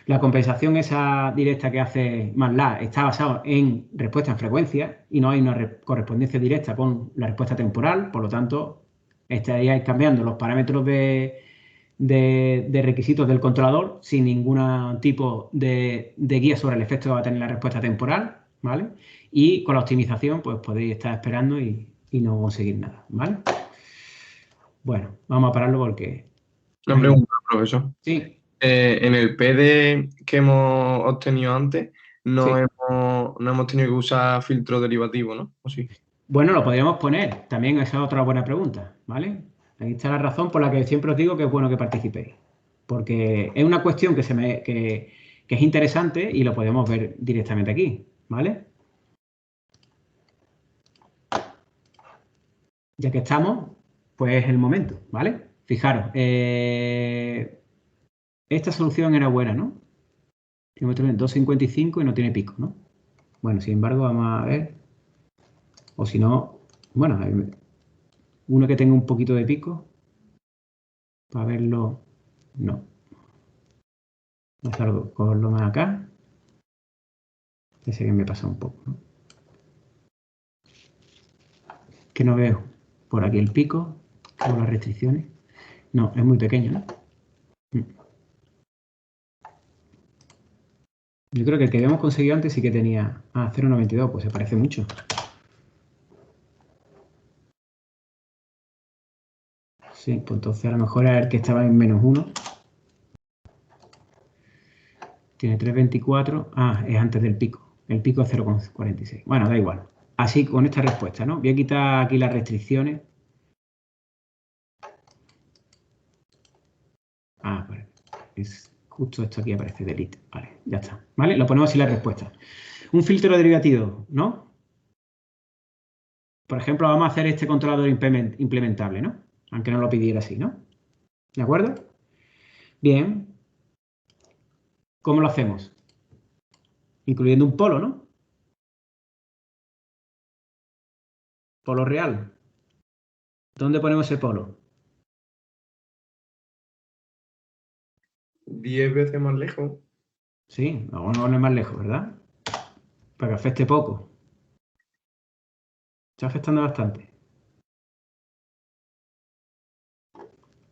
Speaker 1: la compensación esa directa que hace MATLAB está basada en respuesta en frecuencia y no hay una correspondencia directa con la respuesta temporal, por lo tanto, estaríais cambiando los parámetros de requisitos del controlador sin ningún tipo de guía sobre el efecto que va a tener la respuesta temporal, ¿vale? Y con la optimización, pues podéis estar esperando y no conseguir nada, ¿vale? Bueno, vamos a pararlo porque...
Speaker 4: Una pregunta, profesor.
Speaker 1: Sí.
Speaker 4: En el PD que hemos obtenido antes, no
Speaker 1: Sí.
Speaker 4: hemos tenido que usar filtro derivativo, ¿no? ¿O sí?
Speaker 1: Bueno, lo podríamos poner. También esa es otra buena pregunta, ¿vale? Ahí está la razón por la que siempre os digo que es bueno que participéis. Porque es una cuestión que es interesante y lo podemos ver directamente aquí, ¿vale? Ya que estamos, pues es el momento, ¿vale? Fijaros, esta solución era buena, ¿no? Tiene 2,55 y no tiene pico, ¿no? Bueno, sin embargo, vamos a ver. O si no, bueno, uno que tenga un poquito de pico. Para verlo, no. Vamos a cogerlo más acá. Ese que me pasa un poco, ¿no? Que no veo por aquí el pico, o las restricciones. No, es muy pequeño, ¿no? Yo creo que el que habíamos conseguido antes sí que tenía... Ah, 0,92, pues se parece mucho. Sí, pues entonces a lo mejor era el que estaba en -1. Tiene 3,24. Ah, es antes del pico. El pico es 0,46. Bueno, da igual. Así con esta respuesta, ¿no? Voy a quitar aquí las restricciones. Ah, vale. Es justo esto aquí aparece delete. Vale, ya está. ¿Vale? Lo ponemos así la respuesta. Un filtro derivativo, ¿no? Por ejemplo, vamos a hacer este controlador implementable, ¿no? Aunque no lo pidiera así, ¿no? ¿De acuerdo? Bien. ¿Cómo lo hacemos? Incluyendo un polo, ¿no? Polo real. ¿Dónde ponemos ese polo?
Speaker 4: 10 veces más lejos.
Speaker 1: Sí, vamos a poner más lejos, ¿verdad? Para que afecte poco. Está afectando bastante.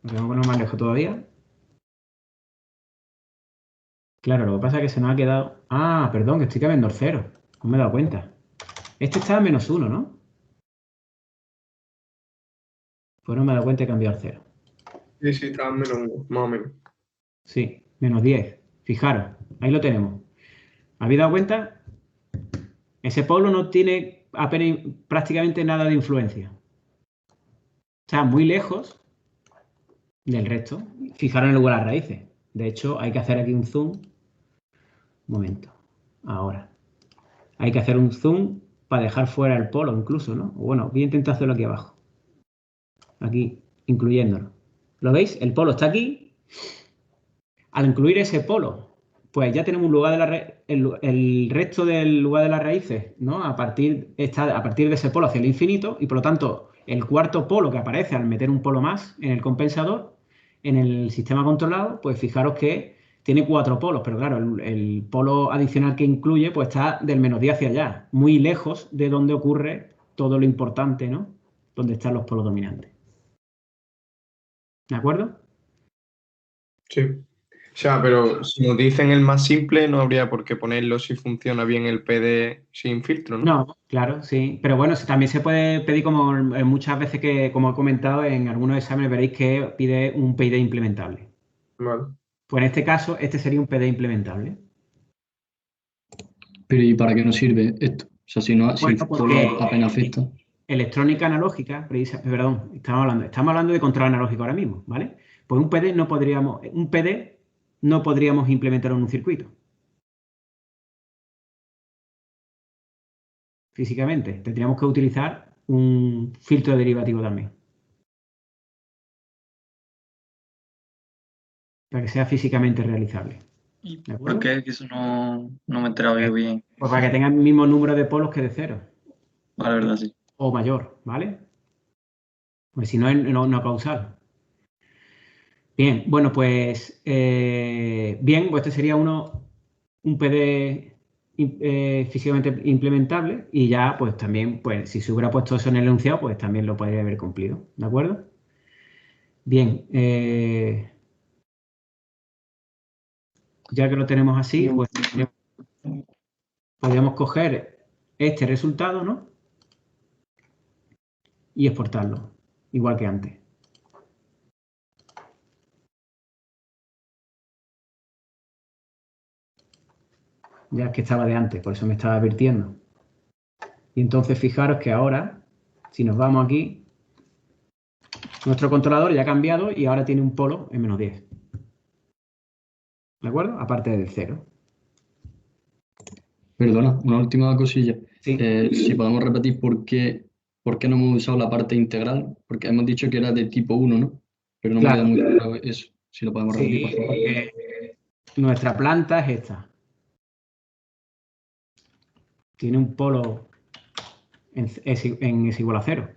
Speaker 1: Vamos a poner más lejos todavía. Claro, lo que pasa es que se nos ha quedado... Ah, perdón, que estoy cambiando el 0. No me he dado cuenta. Este está a -1, ¿no? Pues no me he dado cuenta, he cambiado al 0.
Speaker 4: Sí, sí, está en -1, más o menos.
Speaker 1: Sí, -10. Fijaros, ahí lo tenemos. ¿Habéis dado cuenta? Ese polo no tiene apenas prácticamente nada de influencia. Está muy lejos del resto. Fijaros en el lugar de las raíces. De hecho, hay que hacer aquí un zoom. Un momento. Ahora. Hay que hacer un zoom para dejar fuera el polo incluso, ¿no? Bueno, voy a intentar hacerlo aquí abajo. Aquí, incluyéndolo. ¿Lo veis? El polo está aquí. Al incluir ese polo, pues ya tenemos un lugar de el resto del lugar de las raíces, ¿no? A partir de ese polo hacia el infinito, y por lo tanto, el cuarto polo que aparece al meter un polo más en el compensador, en el sistema controlado, pues fijaros que tiene 4 polos, pero claro, el polo adicional que incluye, pues está del -10 hacia allá, muy lejos de donde ocurre todo lo importante, ¿no? Donde están los polos dominantes. ¿De acuerdo?
Speaker 4: Sí. O sea, pero si nos dicen el más simple, no habría por qué ponerlo si funciona bien el PD sin filtro, ¿no?
Speaker 1: No, claro, sí. Pero bueno, también se puede pedir, como muchas veces que, como he comentado, en algunos exámenes veréis que pide un PID implementable.
Speaker 4: Vale.
Speaker 1: Pues en este caso, este sería un PD implementable.
Speaker 2: Pero ¿y para qué nos sirve esto? O sea, si no, si el
Speaker 1: Bueno,
Speaker 2: polo
Speaker 1: porque
Speaker 2: apenas afecta.
Speaker 1: electrónica analógica, perdón, estamos hablando de control analógico ahora mismo, ¿vale? Pues un PD no podríamos implementarlo en un circuito. Físicamente, tendríamos que utilizar un filtro derivativo también. Para que sea físicamente realizable.
Speaker 3: ¿Y
Speaker 1: ¿De
Speaker 3: por
Speaker 1: acuerdo?
Speaker 3: qué? Que eso no me he enterado yo bien.
Speaker 1: Pues para que tenga el mismo número de polos que de 0.
Speaker 3: La verdad, sí.
Speaker 1: O mayor, ¿vale? Pues si no, no causal. Bien, bueno, pues bien, pues este sería un PD físicamente implementable, y ya pues también, pues si se hubiera puesto eso en el enunciado, pues también lo podría haber cumplido, ¿de acuerdo? Bien, ya que lo tenemos así, pues podríamos coger este resultado, ¿no? Y exportarlo, igual que antes. Ya es que estaba de antes, por eso me estaba advirtiendo. Y entonces fijaros que ahora, si nos vamos aquí, nuestro controlador ya ha cambiado y ahora tiene un polo en -10. ¿De acuerdo? Aparte del 0.
Speaker 2: Perdona, una última cosilla.
Speaker 1: Sí.
Speaker 2: Si podemos repetir por qué no hemos usado la parte integral, porque hemos dicho que era de tipo 1, ¿no? Pero no me queda muy claro eso. Si lo podemos repetir, por favor.
Speaker 1: Porque nuestra planta es esta. Tiene un polo es igual a 0.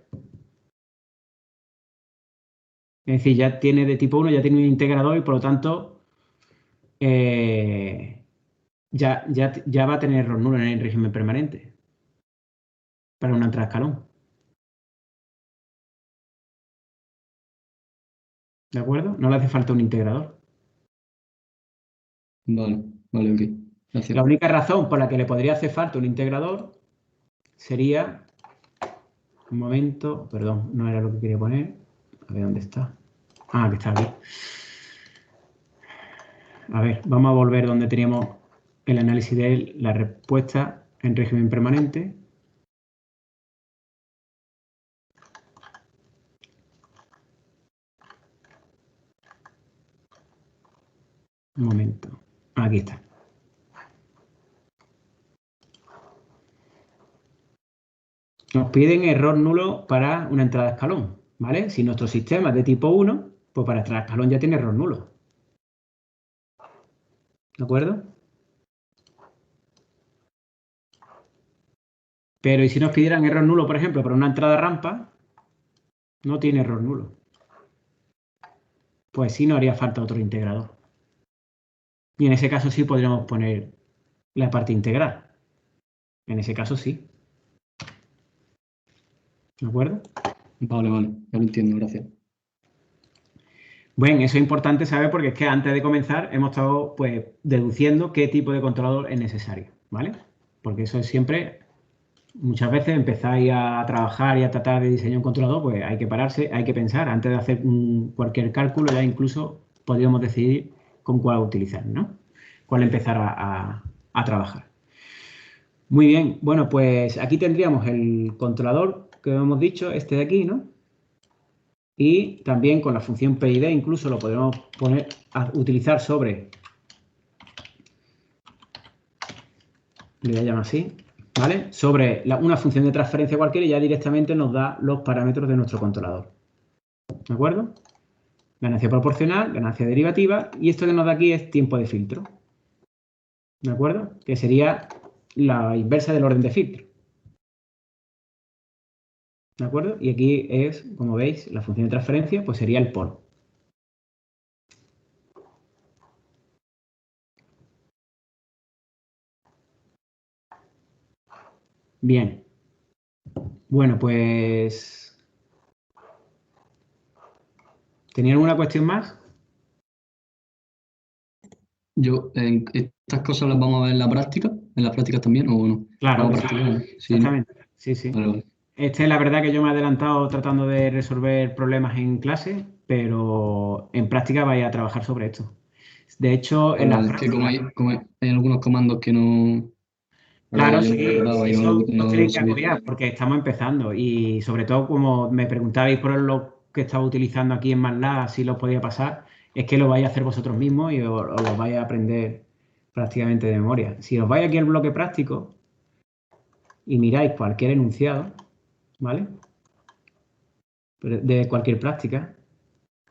Speaker 1: Es decir, ya tiene de tipo 1, ya tiene un integrador y por lo tanto ya va a tener error nulo en el régimen permanente para una entrada a escalón. ¿De acuerdo? No le hace falta un integrador.
Speaker 2: Vale, ok. Gracias.
Speaker 1: La única razón por la que le podría hacer falta un integrador sería... Un momento, perdón, no era lo que quería poner. A ver dónde está. Ah, que está aquí. A ver, vamos a volver donde teníamos el análisis de la respuesta en régimen permanente. Un momento. Aquí está. Nos piden error nulo para una entrada a escalón, ¿vale? Si nuestro sistema es de tipo 1, pues para entrada a escalón ya tiene error nulo. ¿De acuerdo? Pero ¿y si nos pidieran error nulo, por ejemplo, para una entrada a rampa? No tiene error nulo. Pues sí, no haría falta otro integrador. Y en ese caso sí podríamos poner la parte integral. En ese caso sí. ¿De acuerdo?
Speaker 2: Vale, ya lo entiendo, gracias.
Speaker 1: Bueno, eso es importante saber porque es que antes de comenzar hemos estado pues deduciendo qué tipo de controlador es necesario, ¿vale? Porque eso es siempre muchas veces empezáis a trabajar y a tratar de diseñar un controlador, pues hay que pararse, hay que pensar. Antes de hacer cualquier cálculo, ya incluso podríamos decidir con cuál utilizar, ¿no? Cuál empezar a trabajar. Muy bien, bueno, pues aquí tendríamos el controlador que hemos dicho, este de aquí, ¿no? Y también con la función PID incluso lo podemos utilizar sobre, le voy a llamar así, ¿vale? Sobre una función de transferencia cualquiera y ya directamente nos da los parámetros de nuestro controlador. ¿De acuerdo? Ganancia proporcional, ganancia derivativa y esto que nos da aquí es tiempo de filtro. ¿De acuerdo? Que sería la inversa del orden de filtro. ¿De acuerdo? Y aquí es, como veis, la función de transferencia, pues sería el por. Bien. Bueno, pues... ¿Tenía alguna cuestión más?
Speaker 2: ¿Estas cosas las vamos a ver en la práctica? ¿En las prácticas también o no?
Speaker 1: Claro,
Speaker 2: ¿Vamos a
Speaker 1: sí,
Speaker 2: practicar? Sí, ¿no?
Speaker 1: exactamente. Sí, sí.
Speaker 2: Vale.
Speaker 1: Este, la verdad que yo me he adelantado tratando de resolver problemas en clase, pero en práctica vais a trabajar sobre esto. De hecho, en las
Speaker 2: Es que
Speaker 1: prácticas...
Speaker 2: como hay algunos comandos que no...
Speaker 1: Claro,
Speaker 2: yo
Speaker 1: sí,
Speaker 2: no recordaba y
Speaker 1: eso
Speaker 2: no
Speaker 1: os
Speaker 2: lo
Speaker 1: tenéis que
Speaker 2: sabía.
Speaker 1: apoyar porque estamos empezando y sobre todo como me preguntabais por lo que estaba utilizando aquí en MATLAB, si lo podía pasar, es que lo vais a hacer vosotros mismos y os lo vais a aprender prácticamente de memoria. Si os vais aquí al bloque práctico y miráis cualquier enunciado, ¿vale? De cualquier práctica,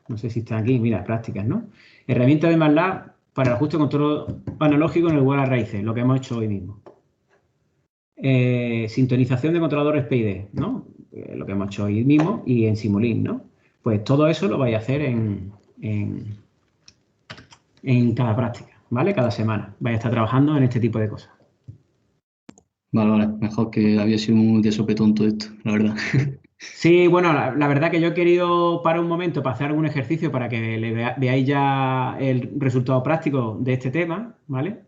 Speaker 1: no sé si está aquí, mira, prácticas, ¿no? Herramienta de MATLAB para el ajuste de control analógico en el igual a raíces, lo que hemos hecho hoy mismo. Sintonización de controladores PID, ¿no? Lo que hemos hecho hoy mismo y en Simulink, ¿no? Pues todo eso lo vais a hacer en cada práctica, ¿vale? Cada semana vais a estar trabajando en este tipo de cosas.
Speaker 2: Vale, mejor, que había sido muy de sopetón todo esto, la verdad.
Speaker 1: Sí, bueno, la verdad que yo he querido parar un momento para hacer algún ejercicio para que veáis ya el resultado práctico de este tema, ¿vale?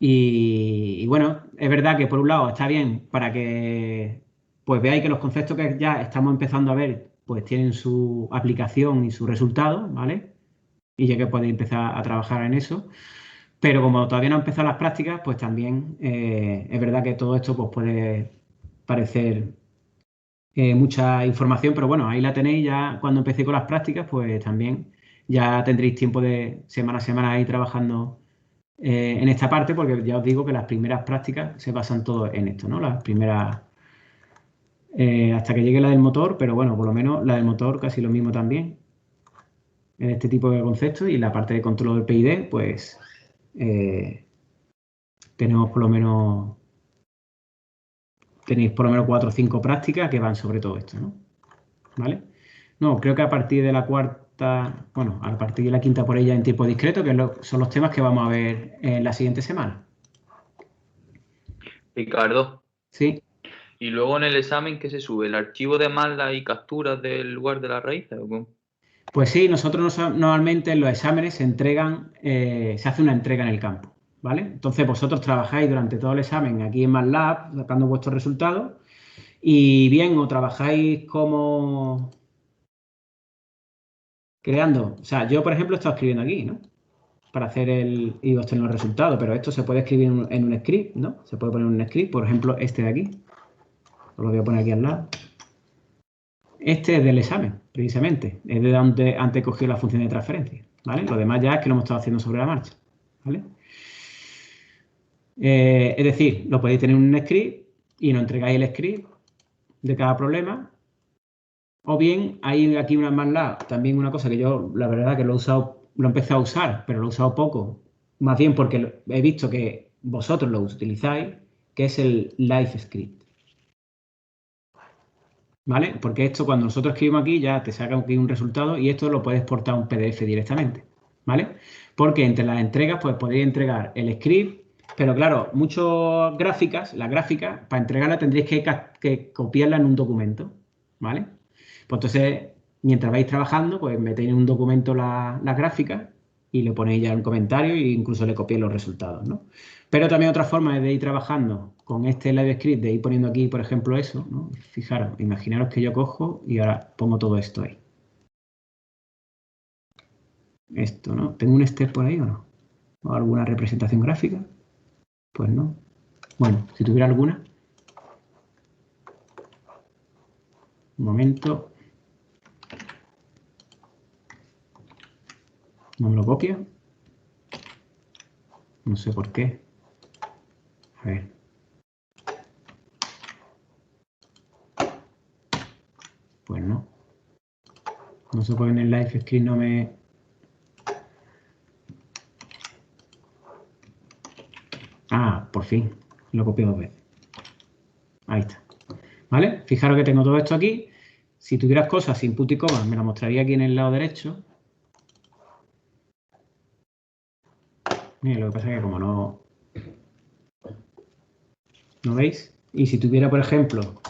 Speaker 1: Y bueno, es verdad que por un lado está bien para que pues veáis que los conceptos que ya estamos empezando a ver pues tienen su aplicación y su resultado, ¿vale? Y ya que podéis empezar a trabajar en eso. Pero como todavía no han empezado las prácticas, pues también es verdad que todo esto pues puede parecer mucha información, pero bueno, ahí la tenéis ya cuando empecé con las prácticas, pues también ya tendréis tiempo de semana a semana ahí trabajando en esta parte, porque ya os digo que las primeras prácticas se basan todo en esto, ¿no? Las primeras, hasta que llegue la del motor, pero bueno, por lo menos la del motor casi lo mismo también, en este tipo de conceptos, y la parte de control del PID, pues tenemos por lo menos, tenéis por lo menos 4 o 5 prácticas que van sobre todo esto, ¿no? ¿Vale? No, creo que a partir de la cuarta, bueno, a partir de la quinta por ella en tiempo discreto, que son los temas que vamos a ver en la siguiente semana.
Speaker 9: Ricardo.
Speaker 1: Sí.
Speaker 9: ¿Y luego en el examen qué se sube? ¿El archivo de MATLAB y capturas del lugar de las raíces o cómo?
Speaker 1: Pues sí, nosotros normalmente en los exámenes se entregan, se hace una entrega en el campo, ¿vale? Entonces vosotros trabajáis durante todo el examen aquí en MATLAB, sacando vuestros resultados, y bien, o trabajáis como creando, o sea, yo por ejemplo he estado escribiendo aquí, ¿no? Para hacer y obtener los resultados, pero esto se puede escribir en un script, ¿no? Se puede poner en un script, por ejemplo, este de aquí. Os lo voy a poner aquí al lado. Este es del examen, precisamente. Es de donde antes cogió la función de transferencia, ¿vale? Lo demás ya es que lo hemos estado haciendo sobre la marcha, ¿vale? Es decir, lo podéis tener en un script y nos entregáis el script de cada problema. O bien, hay aquí una MATLAB, también una cosa que yo, la verdad, que lo he usado, lo he empezado a usar, pero lo he usado poco. Más bien porque he visto que vosotros lo utilizáis, que es el Live Script. ¿Vale? Porque esto cuando nosotros escribimos aquí ya te saca aquí un resultado y esto lo puedes exportar a un PDF directamente. ¿Vale? Porque entre las entregas pues podéis entregar el script, pero claro, muchas gráficas, la gráfica, para entregarla tendréis que copiarla en un documento. ¿Vale? Pues entonces, mientras vais trabajando, pues metéis en un documento las gráficas y le ponéis ya un comentario e incluso le copiéis los resultados, ¿no? Pero también otra forma es de ir trabajando con este LiveScript, de ir poniendo aquí, por ejemplo, eso, ¿no? Fijaros, imaginaros que yo cojo y ahora pongo todo esto ahí. Esto, ¿no? ¿Tengo un step por ahí o no? ¿O alguna representación gráfica? Pues no. Bueno, si tuviera alguna. Un momento. ¿No me lo copia? No sé por qué. A ver. Pues no. No sé por qué en el live screen no me... Ah, por fin. Lo copié 2 veces. Ahí está. ¿Vale? Fijaros que tengo todo esto aquí. Si tuvieras cosas sin punto y coma, me la mostraría aquí en el lado derecho. Mira, lo que pasa es que como no... ¿No veis? Y si tuviera, por ejemplo,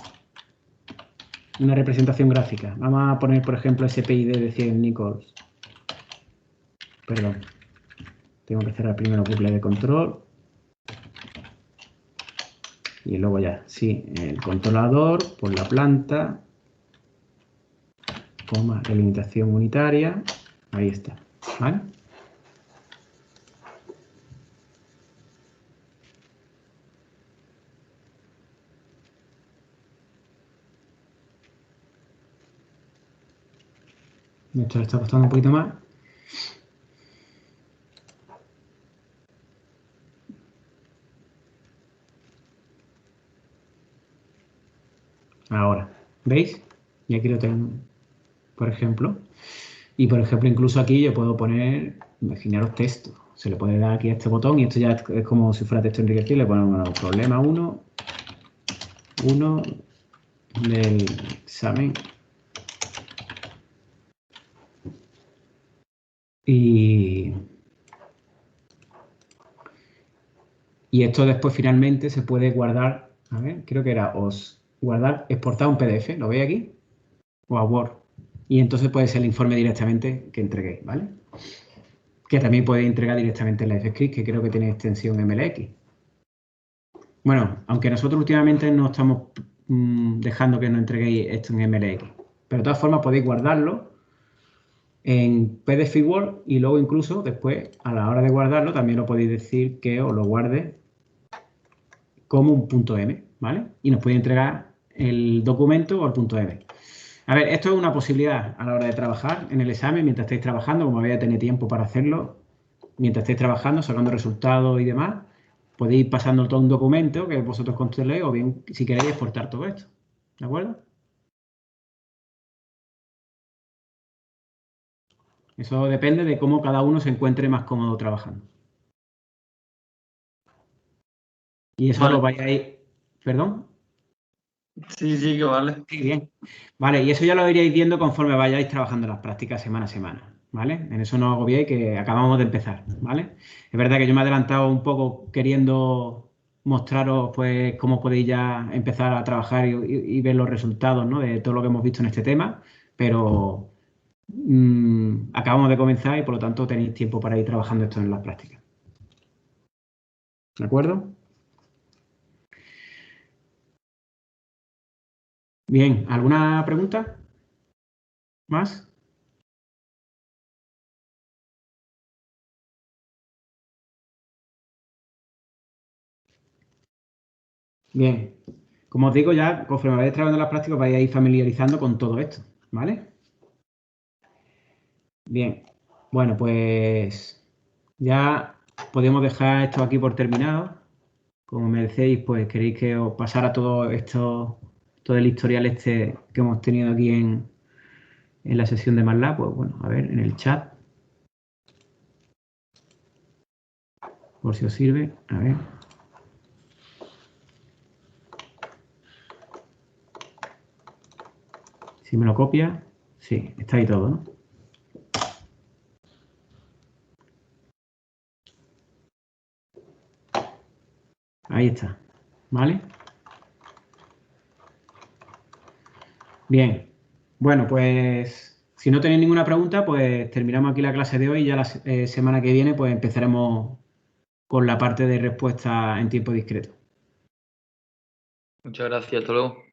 Speaker 1: una representación gráfica. Vamos a poner, por ejemplo, ese PID de 100 Nichols. Perdón. Tengo que cerrar primero el bucle de control. Y luego ya, sí, el controlador por la planta, coma, delimitación unitaria. Ahí está. ¿Vale? Esto le está costando un poquito más. Ahora, ¿veis? Y aquí lo tengo, por ejemplo. Y, por ejemplo, incluso aquí yo puedo poner, imaginaros texto. Se le puede dar aquí a este botón y esto ya es como si fuera texto enriquecido. Le ponemos problema 1 del examen. Y esto después finalmente se puede guardar, a ver, creo que era guardar, exportar un PDF, ¿lo veis aquí? O a Word. Y entonces puede ser el informe directamente que entreguéis, ¿vale? Que también podéis entregar directamente en LiveScript, que creo que tiene extensión MLX. Bueno, aunque nosotros últimamente no estamos dejando que nos entreguéis esto en MLX. Pero de todas formas podéis guardarlo en PDF y Word y luego incluso después, a la hora de guardarlo, también lo podéis decir que os lo guarde como un .m, ¿vale? Y nos podéis entregar el documento o el .m. A ver, esto es una posibilidad a la hora de trabajar en el examen, mientras estéis trabajando, como vais a tener tiempo para hacerlo, mientras estéis trabajando, sacando resultados y demás, podéis ir pasando todo un documento que vosotros controléis o bien, si queréis, exportar todo esto. ¿De acuerdo? Eso depende de cómo cada uno se encuentre más cómodo trabajando. Y eso lo vayáis... ¿Perdón?
Speaker 3: Sí, que vale.
Speaker 1: Sí, bien. Vale, y eso ya lo iréis viendo conforme vayáis trabajando las prácticas semana a semana, ¿vale? En eso no os agobiéis que acabamos de empezar, ¿vale? Es verdad que yo me he adelantado un poco queriendo mostraros pues cómo podéis ya empezar a trabajar y ver los resultados, ¿no? De todo lo que hemos visto en este tema, pero acabamos de comenzar y por lo tanto tenéis tiempo para ir trabajando esto en las prácticas. ¿De acuerdo? Bien, ¿alguna pregunta? ¿Más? Bien, como os digo, ya conforme vayáis trabajando las prácticas vais a ir familiarizando con todo esto, ¿vale? Bien, bueno, pues ya podemos dejar esto aquí por terminado. Como me decís, pues queréis que os pasara todo esto, todo el historial este que hemos tenido aquí en la sesión de MATLAB, pues bueno, a ver, en el chat. Por si os sirve, a ver. Si me lo copia, sí, está ahí todo, ¿no? Ahí está, ¿vale? Bien, bueno, pues Si no tenéis ninguna pregunta, pues terminamos aquí la clase de hoy y ya la semana que viene pues empezaremos con la parte de respuesta en tiempo discreto.
Speaker 9: Muchas gracias, hasta luego.